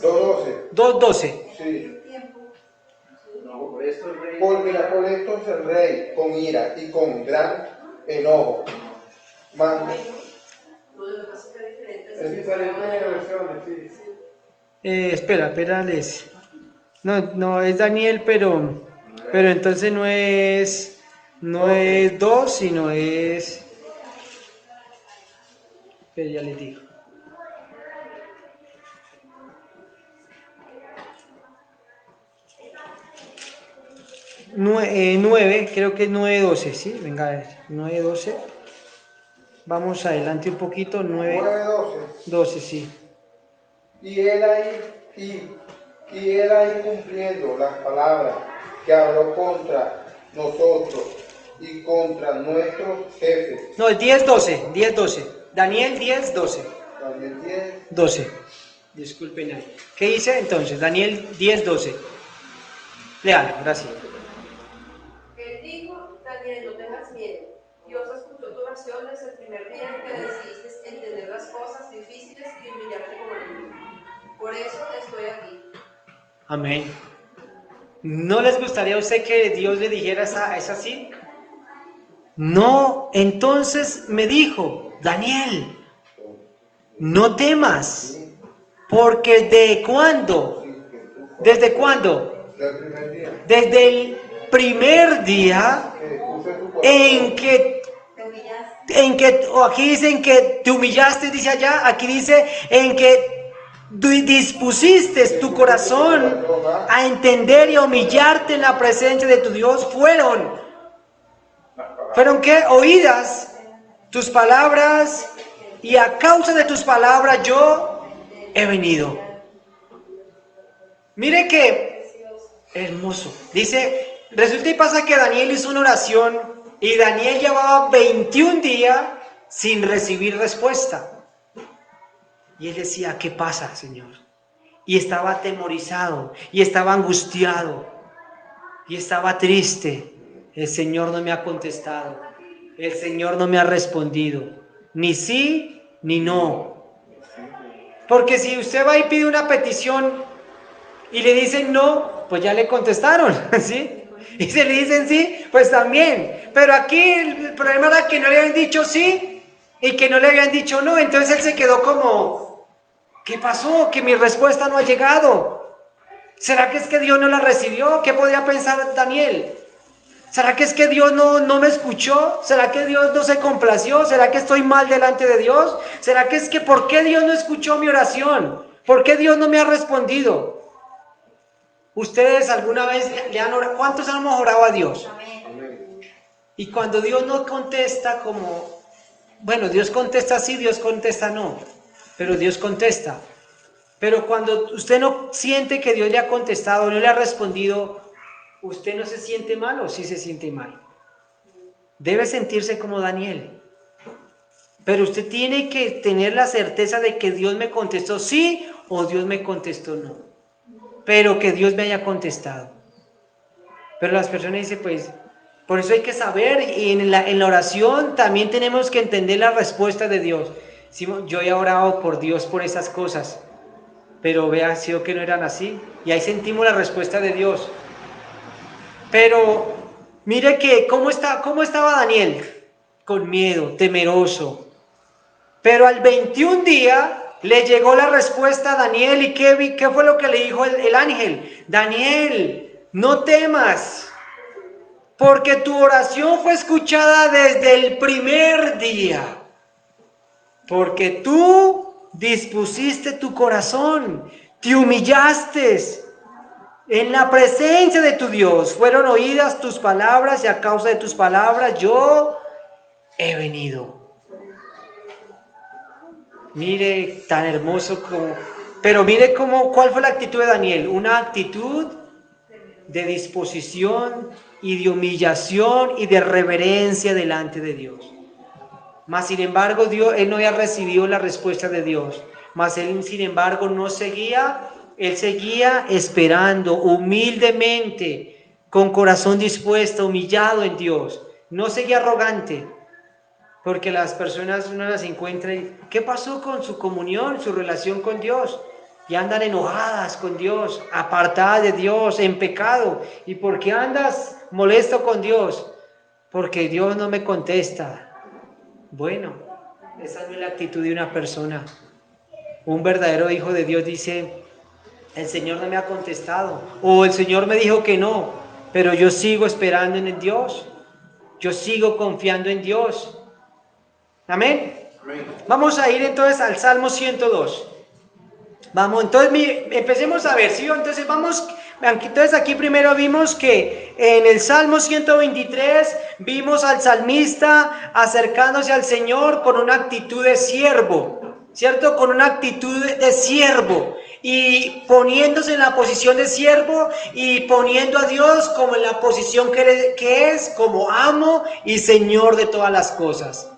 Speaker 3: 2:12.
Speaker 1: 2:12.
Speaker 3: Sí.
Speaker 5: No, por esto el rey.
Speaker 3: Por esto el rey, con ira y con gran enojo, manda. Es diferente de versiones, sí.
Speaker 1: Espera, les. No es Daniel, pero entonces no es 2, sino es. Pero ya les digo. Nueve, creo que es 9:12, ¿sí? Venga, a ver, 9:12. Vamos adelante un poquito, 9:12, sí.
Speaker 3: Y él ahí cumpliendo las palabras que habló contra nosotros y contra nuestros jefes.
Speaker 1: No, 10:12. Daniel 10:12.
Speaker 3: Daniel 10.
Speaker 1: 12. Disculpen ahí. ¿Qué dice entonces? Daniel 10:12. Léalo, gracias.
Speaker 6: Él dijo, Daniel, no tengas miedo. Dios escuchó tu oración desde el primer día en que decidiste entender las cosas difíciles y humillarte como niño. Por eso estoy aquí.
Speaker 1: Amén. ¿No les gustaría a usted que Dios le dijera es así? No, entonces me dijo, Daniel, no temas, porque ¿desde cuándo? ¿Desde cuándo?
Speaker 3: Del primer día.
Speaker 1: Desde el primer día
Speaker 3: Puse tu corazón.
Speaker 1: en que, o aquí dicen que te humillaste, dice allá, aquí dice en que dispusiste tu corazón a entender y a humillarte en la presencia de tu Dios. ¿Fueron qué? Oídas tus palabras, y a causa de tus palabras yo he venido. Mire que hermoso. Dice, resulta y pasa que Daniel hizo una oración y Daniel llevaba 21 días sin recibir respuesta. Y él decía, ¿qué pasa, Señor? Y estaba atemorizado, y estaba angustiado, y estaba triste. El Señor no me ha contestado. El Señor no me ha respondido. Ni sí, ni no. Porque si usted va y pide una petición y le dicen no, pues ya le contestaron, ¿sí? Y si le dicen sí, pues también. Pero aquí el problema era que no le habían dicho sí y que no le habían dicho no. Entonces él se quedó como, ¿qué pasó? Que mi respuesta no ha llegado. ¿Será que es que Dios no la recibió? ¿Qué podría pensar Daniel? ¿Será que es que Dios no me escuchó? ¿Será que Dios no se complació? ¿Será que estoy mal delante de Dios? ¿Será que es que por qué Dios no escuchó mi oración? ¿Por qué Dios no me ha respondido? ¿Ustedes alguna vez le han orado? ¿Cuántos hemos orado a Dios? Y cuando Dios no contesta como, bueno, Dios contesta sí, Dios contesta no, pero Dios contesta. Pero cuando usted no siente que Dios le ha contestado, no le ha respondido, ¿usted no se siente mal o sí se siente mal? Debe sentirse como Daniel. Pero usted tiene que tener la certeza de que Dios me contestó sí o Dios me contestó no. Pero que Dios me haya contestado. Pero las personas dicen, pues, por eso hay que saber, y en la oración también tenemos que entender la respuesta de Dios. Yo he orado por Dios por esas cosas, pero vea, sido que no eran así. Y ahí sentimos la respuesta de Dios. Pero mire que cómo estaba Daniel, con miedo, temeroso. Pero al 21 día le llegó la respuesta a Daniel. ¿Y qué fue lo que le dijo el ángel? Daniel, no temas, porque tu oración fue escuchada desde el primer día. Porque tú dispusiste tu corazón, te humillaste en la presencia de tu Dios. Fueron oídas tus palabras y a causa de tus palabras yo he venido. Mire, tan hermoso Pero mire cuál fue la actitud de Daniel, una actitud de disposición y de humillación y de reverencia delante de Dios. Mas sin embargo, él no había recibido la respuesta de Dios. Mas él, sin embargo, él seguía esperando humildemente, con corazón dispuesto, humillado en Dios. No seguía arrogante, porque las personas uno las encuentra y ¿qué pasó con su comunión, su relación con Dios? Y andan enojadas con Dios, apartadas de Dios, en pecado. ¿Y por qué andas molesto con Dios? Porque Dios no me contesta. Bueno, esa no es la actitud de una persona. Un verdadero hijo de Dios dice, el Señor no me ha contestado, o el Señor me dijo que no, pero yo sigo esperando en Dios, yo sigo confiando en Dios. Amén. Vamos a ir entonces al Salmo 102. Vamos, entonces empecemos a ver, ¿sí? Entonces entonces aquí primero vimos que en el Salmo 123 vimos al salmista acercándose al Señor con una actitud de siervo, ¿cierto? Con una actitud de siervo y poniéndose en la posición de siervo y poniendo a Dios como en la posición que es como amo y Señor de todas las cosas.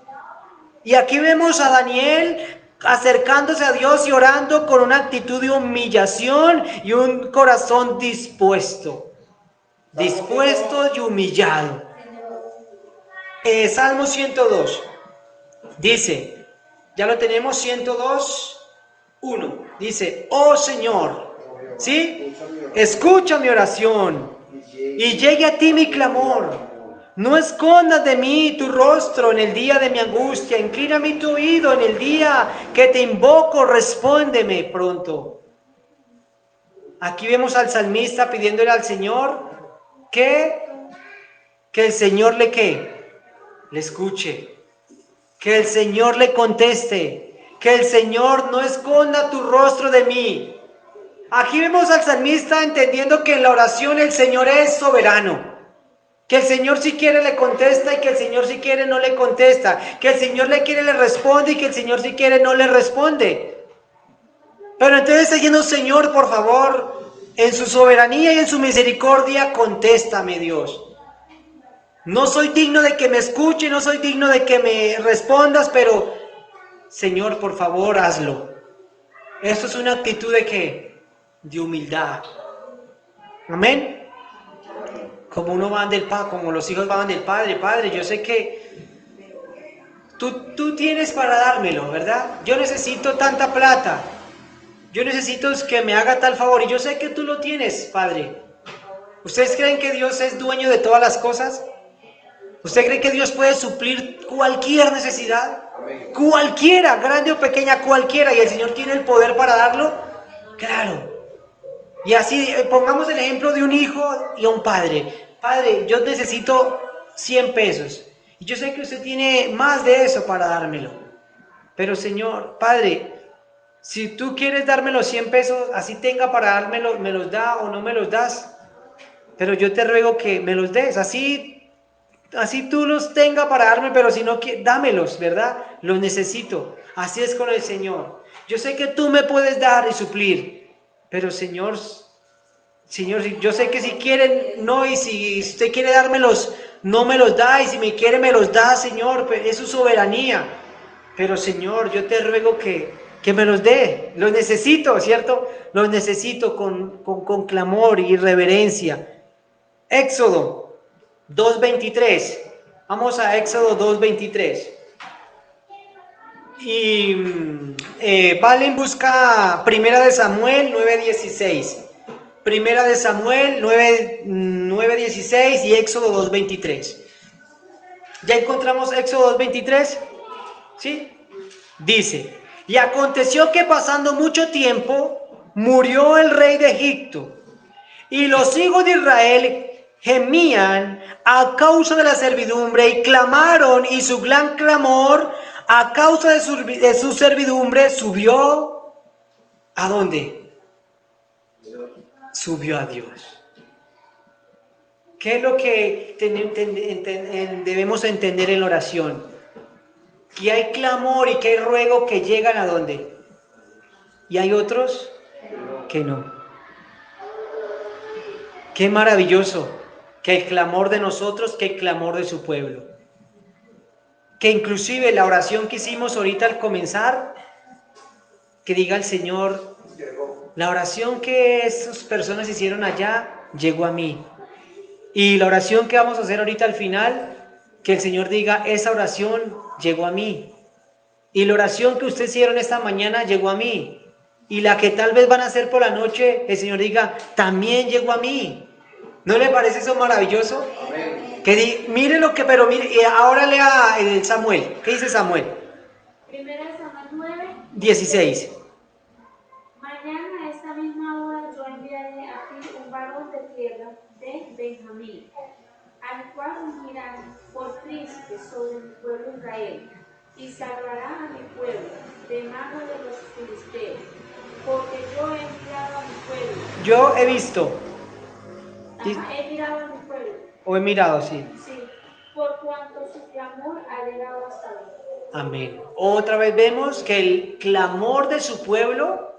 Speaker 1: Y aquí vemos a Daniel acercándose a Dios y orando con una actitud de humillación y un corazón dispuesto y humillado. Salmo 102 dice, ya lo tenemos, 102, 1, dice, oh Señor, ¿sí? Escucha mi oración y llegue a ti mi clamor. No escondas de mí tu rostro en el día de mi angustia. Inclíname tu oído en el día que te invoco. Respóndeme pronto. Aquí vemos al salmista pidiéndole al Señor que el Señor le escuche. Que el Señor le conteste. Que el Señor no esconda tu rostro de mí. Aquí vemos al salmista entendiendo que en la oración el Señor es soberano. Que el Señor si quiere le contesta y que el Señor si quiere no le contesta. Que el Señor le quiere le responde y que el Señor si quiere no le responde. Pero entonces está diciendo, Señor, por favor, en su soberanía y en su misericordia, contéstame, Dios. No soy digno de que me escuche, no soy digno de que me respondas, pero Señor, por favor, hazlo. Esto es una actitud de ¿qué? De humildad. Amén. Como los hijos van del Padre, Padre, yo sé que tú tienes para dármelo, ¿verdad? Yo necesito tanta plata, yo necesito que me haga tal favor, y yo sé que tú lo tienes, Padre. ¿Ustedes creen que Dios es dueño de todas las cosas? ¿Usted cree que Dios puede suplir cualquier necesidad? Cualquiera, grande o pequeña, cualquiera, y el Señor tiene el poder para darlo? Claro. Y así, pongamos el ejemplo de un hijo y un padre. Padre, yo necesito 100 pesos. Y yo sé que usted tiene más de eso para dármelo. Pero Señor, Padre, si tú quieres darme los 100 pesos, así tenga para dármelo, me los da o no me los das. Pero yo te ruego que me los des, así tú los tenga para darme, pero si no, dámelos, ¿verdad? Los necesito. Así es con el Señor. Yo sé que tú me puedes dar y suplir. Pero Señor, yo sé que si quieren, no, y si usted quiere dármelos, no me los da, y si me quiere, me los da, Señor, es su soberanía. Pero Señor, yo te ruego que me los dé, los necesito, ¿cierto? Los necesito con clamor y reverencia. Éxodo 2:23, vamos a Éxodo 2:23. Y Valen busca Primera de Samuel 9:16. Primera de Samuel 9:16 y Éxodo 2:23. ¿Ya encontramos Éxodo 2:23? ¿Sí? Dice, y aconteció que pasando mucho tiempo murió el rey de Egipto, y los hijos de Israel gemían a causa de la servidumbre y clamaron, y su gran clamor a causa de su servidumbre subió ¿a dónde? Subió a Dios. ¿Qué es lo que debemos entender en la oración? Que hay clamor y que hay ruego que llegan ¿a dónde? y hay otros que no. Qué maravilloso que el clamor de nosotros, que el clamor de su pueblo. Que inclusive la oración que hicimos ahorita al comenzar, que diga el Señor, la oración que esas personas hicieron allá llegó a mí. Y la oración que vamos a hacer ahorita al final, que el Señor diga, esa oración llegó a mí. Y la oración que ustedes hicieron esta mañana llegó a mí. Y la que tal vez van a hacer por la noche, el Señor diga, también llegó a mí. ¿No le parece eso maravilloso?
Speaker 3: Amén.
Speaker 1: Mire lo que, pero mire, y ahora lea el Samuel. ¿Qué dice Samuel?
Speaker 2: Primera de Samuel 9,
Speaker 1: 16.
Speaker 2: Mañana a esta misma hora yo enviaré a ti un varón de tierra de Benjamín, al cual ungirán por príncipe sobre mi pueblo Israel, y salvará a mi pueblo de mano de los filisteos, porque yo he mirado a mi pueblo.
Speaker 1: Yo he visto,
Speaker 2: He mirado a mi pueblo,
Speaker 1: o he mirado, sí.
Speaker 2: sí, por cuanto su clamor ha llegado hasta mí.
Speaker 1: Amén. Otra vez vemos que el clamor de su pueblo,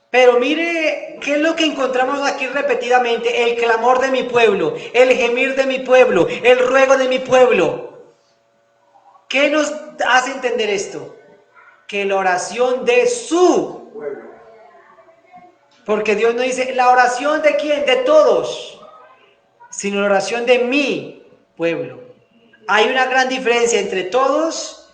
Speaker 1: pero mire qué es lo que encontramos aquí repetidamente, el clamor de mi pueblo, el gemir de mi pueblo, el ruego de mi pueblo. ¿Qué nos hace entender esto? Que la oración de su pueblo. Porque Dios no dice, la oración de quién, de todos, sino la oración de mi pueblo. Hay una gran diferencia entre todos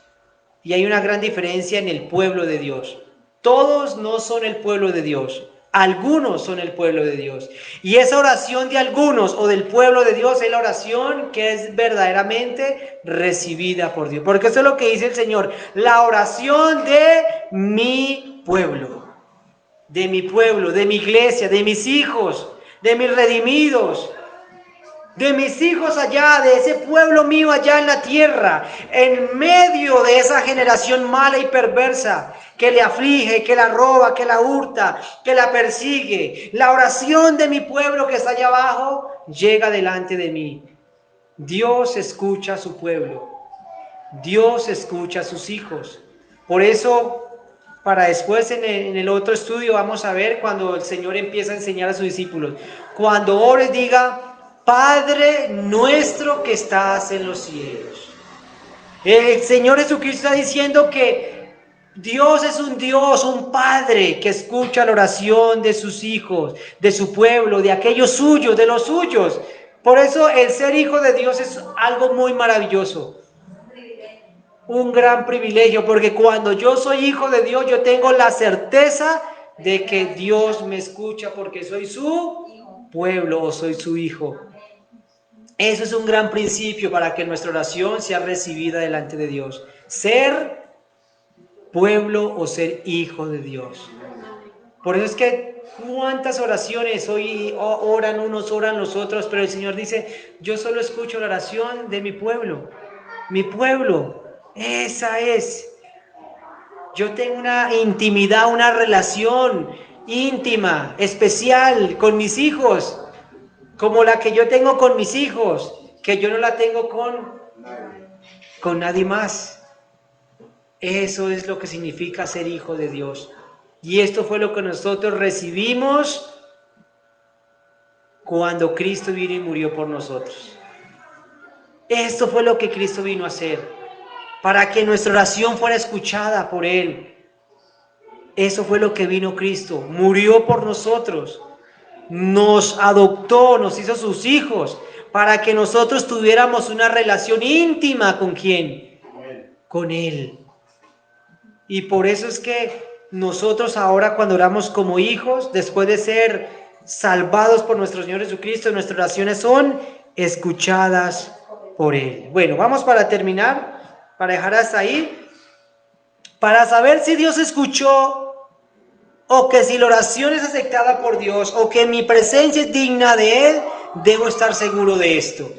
Speaker 1: y hay una gran diferencia en el pueblo de Dios. Todos no son el pueblo de Dios, algunos son el pueblo de Dios. Y esa oración de algunos o del pueblo de Dios es la oración que es verdaderamente recibida por Dios. Porque eso es lo que dice el Señor, la oración de mi pueblo, de mi iglesia, de mis hijos, de mis redimidos, de mis hijos allá, de ese pueblo mío allá en la tierra, en medio de esa generación mala y perversa que le aflige, que la roba, que la hurta, que la persigue. La oración de mi pueblo que está allá abajo llega delante de mí. Dios escucha a su pueblo. Dios escucha a sus hijos. Por eso, para después en el otro estudio vamos a ver cuando el Señor empieza a enseñar a sus discípulos. Cuando ores diga, Padre nuestro que estás en los cielos. El Señor Jesucristo está diciendo que Dios es un Dios, un Padre que escucha la oración de sus hijos, de su pueblo, de aquellos suyos, de los suyos. Por eso el ser hijo de Dios es algo muy maravilloso. Un gran privilegio, porque cuando yo soy hijo de Dios, yo tengo la certeza de que Dios me escucha porque soy su pueblo o soy su hijo. Eso es un gran principio para que nuestra oración sea recibida delante de Dios. Ser pueblo o ser hijo de Dios. Por eso es que cuántas oraciones hoy oran unos, oran los otros, pero el Señor dice, yo solo escucho la oración de mi pueblo. Mi pueblo, esa es. Yo tengo una intimidad, una relación íntima, especial con mis hijos, como la que yo tengo con mis hijos, que yo no la tengo con nadie más. Eso es lo que significa ser hijo de Dios. Y esto fue lo que nosotros recibimos cuando Cristo vino y murió por nosotros. Esto fue lo que Cristo vino a hacer, para que nuestra oración fuera escuchada por Él. Eso fue lo que vino Cristo, murió por nosotros, nos adoptó, nos hizo sus hijos, para que nosotros tuviéramos una relación íntima ¿con quién? Con Él. Y por eso es que nosotros ahora cuando oramos como hijos, después de ser salvados por nuestro Señor Jesucristo, nuestras oraciones son escuchadas por Él. Bueno, vamos para terminar, para dejar hasta ahí, para saber si Dios escuchó o que si la oración es aceptada por Dios o que mi presencia es digna de Él, debo estar seguro de esto.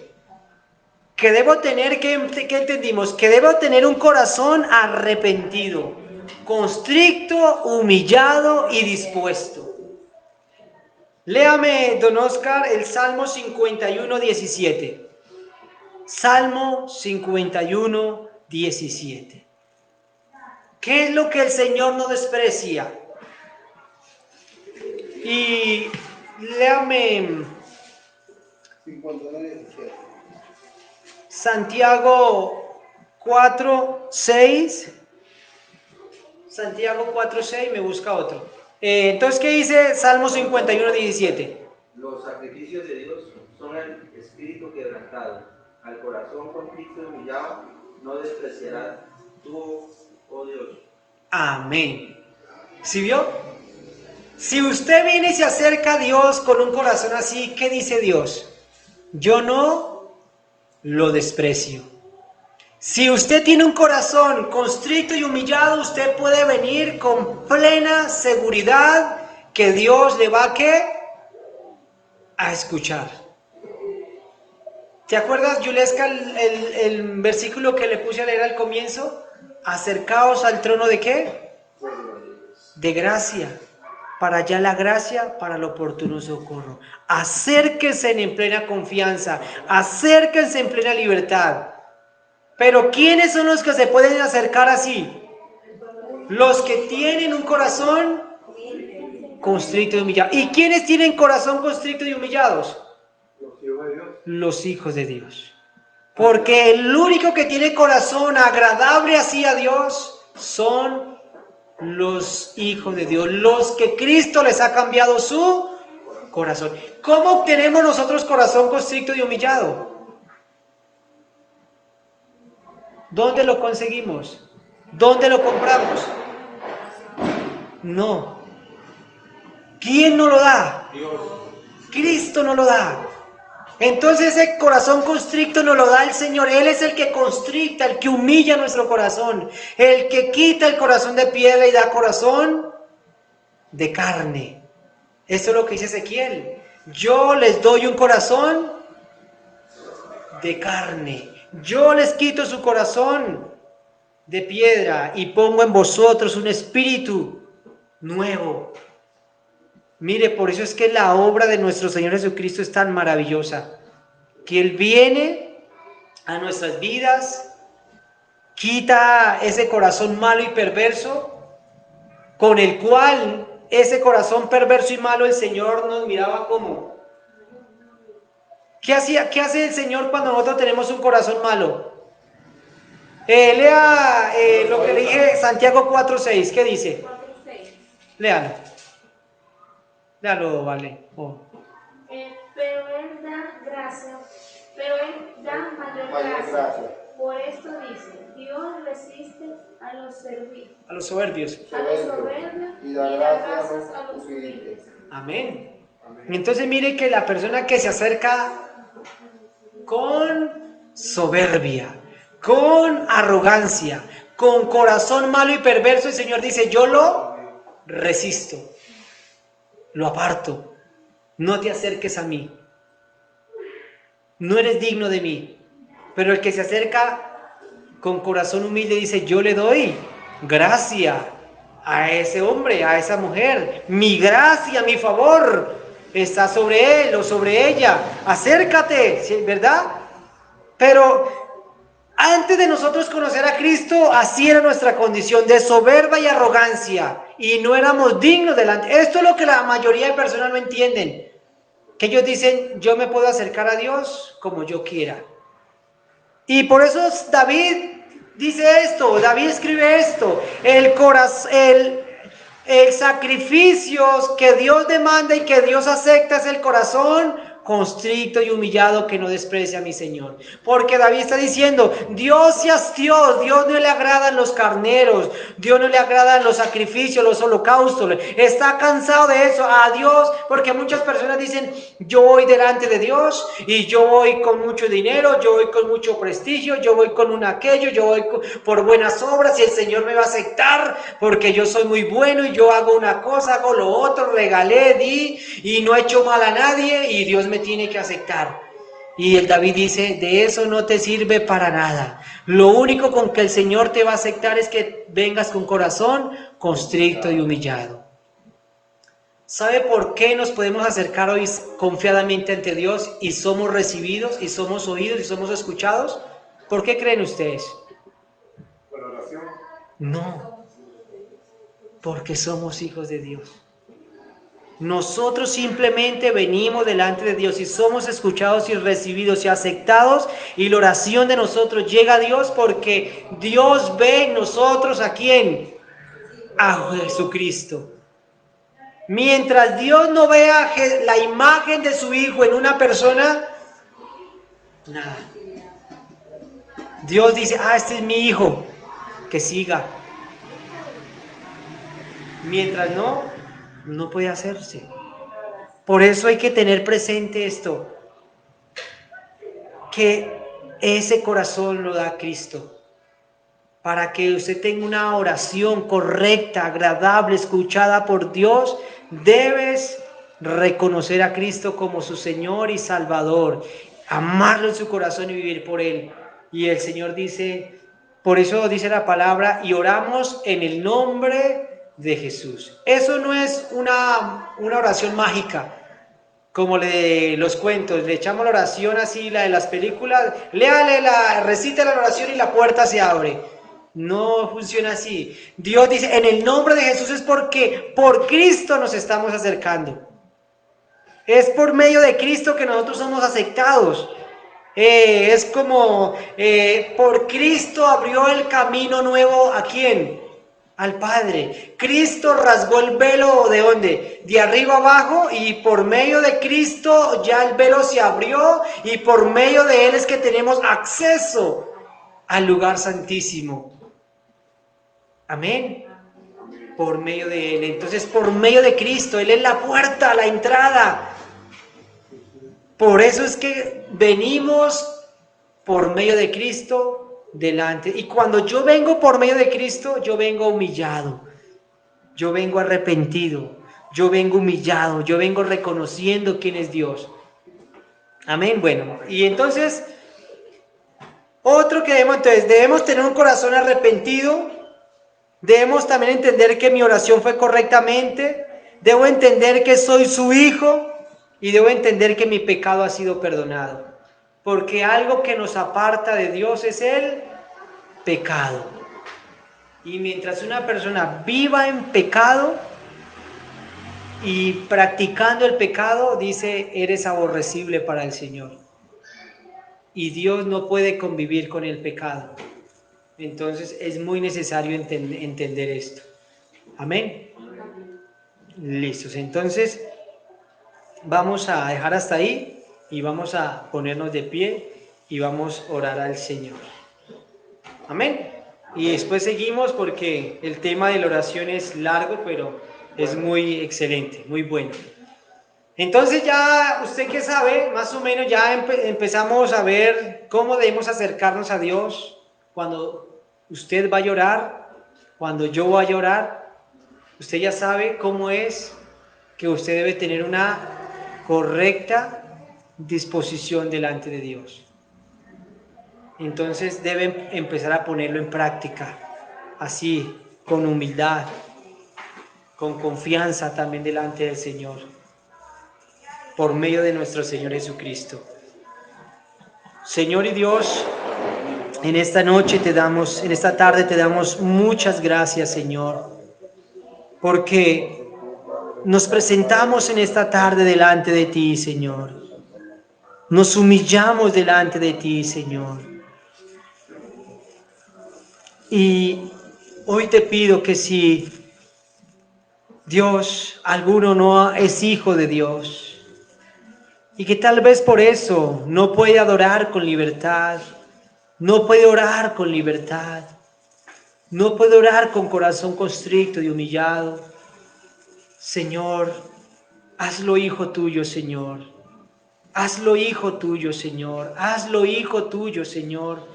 Speaker 1: Que debo tener, ¿qué entendimos? Que debo tener un corazón arrepentido, constricto, humillado y dispuesto. Léame, don Oscar, el Salmo 51, 17. Salmo 51, 17. ¿Qué es lo que el Señor no desprecia? Y léame
Speaker 3: 51:17.
Speaker 1: Santiago 4:6. Santiago 4:6, me busca otro. Entonces, ¿qué dice Salmo 51:17?
Speaker 5: Los sacrificios de Dios son el espíritu quebrantado. Al corazón contrito y humillado no despreciarás tú, oh Dios.
Speaker 1: Amén. ¿Sí vio? Si usted viene y se acerca a Dios con un corazón así, ¿qué dice Dios? Yo no lo desprecio. Si usted tiene un corazón constricto y humillado, usted puede venir con plena seguridad que Dios le va a escuchar. ¿Te acuerdas, Yuleska, el versículo que le puse a leer al comienzo? Acercaos al trono de ¿qué? De gracia. Para allá la gracia, para el oportuno socorro. Acérquense en plena confianza, acérquense en plena libertad. Pero ¿quiénes son los que se pueden acercar así? Los que tienen un corazón constricto y humillado. ¿Y quiénes tienen corazón constricto y humillados? Los hijos de Dios. Porque el único que tiene corazón agradable así a Dios son los hijos de Dios, los que Cristo les ha cambiado su corazón. ¿Cómo obtenemos nosotros corazón constricto y humillado? ¿Dónde lo conseguimos? ¿Dónde lo compramos? No. ¿Quién nos lo da?
Speaker 3: Dios.
Speaker 1: Cristo nos lo da. Entonces ese corazón constricto nos lo da el Señor. Él es el que constricta, el que humilla nuestro corazón, el que quita el corazón de piedra y da corazón de carne. Esto es lo que dice Ezequiel. Yo les doy un corazón de carne. Yo les quito su corazón de piedra y pongo en vosotros un espíritu nuevo. Mire, por eso es que la obra de nuestro Señor Jesucristo es tan maravillosa, que Él viene a nuestras vidas, quita ese corazón malo y perverso, con el cual ese corazón perverso y malo el Señor nos miraba como. ¿Qué hace el Señor cuando nosotros tenemos un corazón malo? Lea lo que le dije, Santiago 4:6, ¿qué dice?
Speaker 2: 4:6.
Speaker 1: Léalo. Léalo, vale. Oh.
Speaker 2: Pero Él da gracia, pero Él da mayor
Speaker 3: Mayor
Speaker 2: gracia.
Speaker 3: gracia.
Speaker 2: Por esto dice, Dios resiste a los soberbios,
Speaker 1: A los soberbios.
Speaker 2: y da gracias a los humildes.
Speaker 1: Amén. Entonces mire que la persona que se acerca con soberbia, con arrogancia, con corazón malo y perverso, el Señor dice, yo lo resisto, lo aparto, no te acerques a mí, no eres digno de mí. Pero el que se acerca con corazón humilde dice, yo le doy gracia a ese hombre, a esa mujer, mi gracia, mi favor está sobre él o sobre ella, acércate, ¿verdad? Pero antes de nosotros conocer a Cristo, así era nuestra condición de soberbia y arrogancia, y no éramos dignos delante. Esto es lo que la mayoría de personas no entienden, que ellos dicen, yo me puedo acercar a Dios como yo quiera. Y por eso David dice esto, David escribe esto, el sacrificio que Dios demanda y que Dios acepta es el corazón constricto y humillado que no desprecia a mi Señor. Porque David está diciendo, Dios se hastió, Dios no le agradan los carneros, Dios no le agradan los sacrificios, los holocaustos, está cansado de eso, a Dios, porque muchas personas dicen, yo voy delante de Dios y yo voy con mucho dinero, yo voy con mucho prestigio, yo voy con un aquello, yo voy por buenas obras y el Señor me va a aceptar porque yo soy muy bueno y yo hago una cosa, hago lo otro, regalé, di y no he hecho mal a nadie y Dios me tiene que aceptar. Y el David dice, de eso no te sirve para nada. Lo único con que el Señor te va a aceptar es que vengas con corazón constricto y humillado. ¿Sabe por qué nos podemos acercar hoy confiadamente ante Dios y somos recibidos y somos oídos y somos escuchados? ¿Por qué creen ustedes?
Speaker 3: Por oración.
Speaker 1: No, porque somos hijos de Dios. Nosotros simplemente venimos delante de Dios y somos escuchados y recibidos y aceptados, y la oración de nosotros llega a Dios porque Dios ve en nosotros ¿a quién? A Jesucristo. Mientras Dios no vea la imagen de su Hijo en una persona, nada. Dios dice, este es mi Hijo, que siga. Mientras no puede hacerse. Por eso hay que tener presente esto, que ese corazón lo da Cristo. Para que usted tenga una oración correcta, agradable, escuchada por Dios, debes reconocer a Cristo como su Señor y Salvador, amarlo en su corazón y vivir por Él. Y el Señor dice, por eso dice la palabra, y oramos en el nombre de Jesús. Eso no es una oración mágica, como los cuentos, le echamos la oración así, la de las películas, recita la oración y la puerta se abre. No funciona así. Dios dice, en el nombre de Jesús, es porque por Cristo nos estamos acercando. Es por medio de Cristo que nosotros somos aceptados. Es como por Cristo abrió el camino nuevo ¿a quién? Al Padre. Cristo rasgó el velo ¿de dónde? De arriba abajo, y por medio de Cristo ya el velo se abrió, y por medio de Él es que tenemos acceso al lugar santísimo. Amén. Por medio de Él. Entonces, por medio de Cristo, Él es la puerta, la entrada. Por eso es que venimos por medio de Cristo delante. Y cuando yo vengo por medio de Cristo, yo vengo humillado, yo vengo arrepentido, yo vengo humillado, yo vengo reconociendo quién es Dios. Amén. Bueno, y entonces, otro que debemos tener un corazón arrepentido. Debemos también entender que mi oración fue correctamente. Debo entender que soy su hijo. Y debo entender que mi pecado ha sido perdonado. Porque algo que nos aparta de Dios es el pecado. Y mientras una persona viva en pecado y practicando el pecado, dice, eres aborrecible para el Señor. Y Dios no puede convivir con el pecado. Entonces es muy necesario entender esto. Amén. Listos. Entonces vamos a dejar hasta ahí y vamos a ponernos de pie y vamos a orar al Señor. Amén. Y después seguimos porque el tema de la oración es largo, pero es muy excelente, muy bueno. Entonces ya usted que sabe, más o menos ya empezamos a ver cómo debemos acercarnos a Dios cuando usted va a llorar, cuando yo voy a llorar. Usted ya sabe cómo es que usted debe tener una correcta disposición delante de Dios. Entonces debe empezar a ponerlo en práctica, así, con humildad, con confianza también delante del Señor, por medio de nuestro Señor Jesucristo. Señor y Dios, en esta noche en esta tarde te damos muchas gracias, Señor, porque nos presentamos en esta tarde delante de ti, Señor. Nos humillamos delante de ti, Señor. Y hoy te pido que si Dios, alguno no es hijo de Dios, y que tal vez por eso no puede adorar con libertad, no puede orar con libertad, no puede orar con corazón constricto y humillado, Señor, hazlo hijo tuyo, Señor. Hazlo hijo tuyo, Señor. Hazlo hijo tuyo, Señor.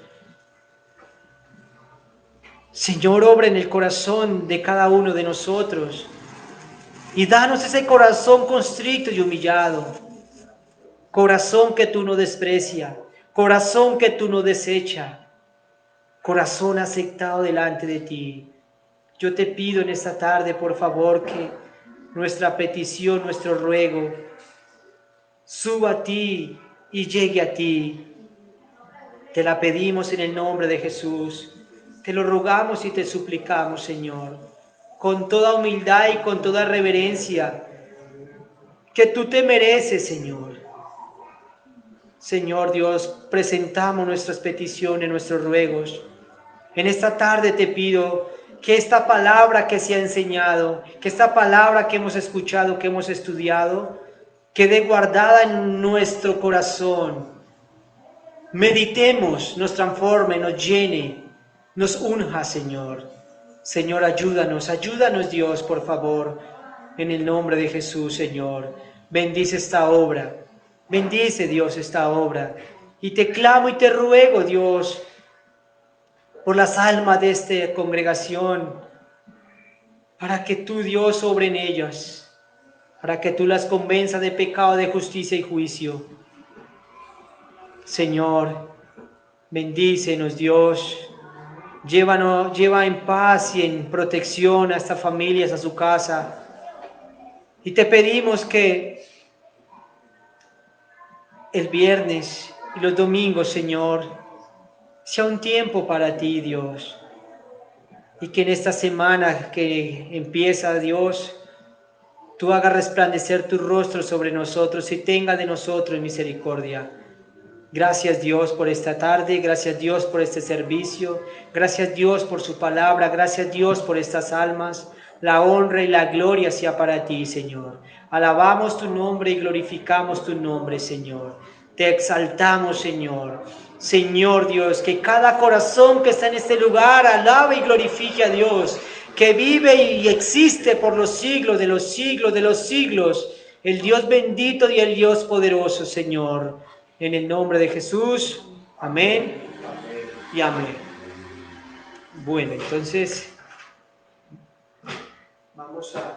Speaker 1: Señor, obra en el corazón de cada uno de nosotros y danos ese corazón constricto y humillado, corazón que tú no desprecias, corazón que tú no desechas, corazón aceptado delante de ti. Yo te pido en esta tarde, por favor, que nuestra petición, nuestro ruego, suba a ti y llegue a ti. Te la pedimos en el nombre de Jesús. Te lo rogamos y te suplicamos, Señor, con toda humildad y con toda reverencia, que tú te mereces, Señor. Señor Dios, presentamos nuestras peticiones, nuestros ruegos. En esta tarde te pido que esta palabra que se ha enseñado, que esta palabra que hemos escuchado, que hemos estudiado, quede guardada en nuestro corazón. Meditemos, nos transforme, nos llene, nos unja, Señor. Señor, ayúdanos Dios, por favor, en el nombre de Jesús, Señor. Bendice esta obra, bendice Dios esta obra. Y te clamo y te ruego, Dios, por las almas de esta congregación, para que tú, Dios, sobre en ellas, para que tú las convenzas de pecado, de justicia y juicio. Señor, bendícenos, Dios. Lleva en paz y en protección a estas familias, a su casa. Y te pedimos que el viernes y los domingos, Señor, sea un tiempo para ti, Dios. Y que en esta semana que empieza, Dios, tú hagas resplandecer tu rostro sobre nosotros y tenga de nosotros misericordia. Gracias, Dios, por esta tarde, gracias, Dios, por este servicio, gracias, Dios, por su palabra, gracias, Dios, por estas almas. La honra y la gloria sea para ti, Señor. Alabamos tu nombre y glorificamos tu nombre, Señor. Te exaltamos, Señor. Señor Dios, que cada corazón que está en este lugar alabe y glorifique a Dios, que vive y existe por los siglos de los siglos de los siglos, el Dios bendito y el Dios poderoso, Señor. En el nombre de Jesús, amén y amén. Bueno, entonces vamos a...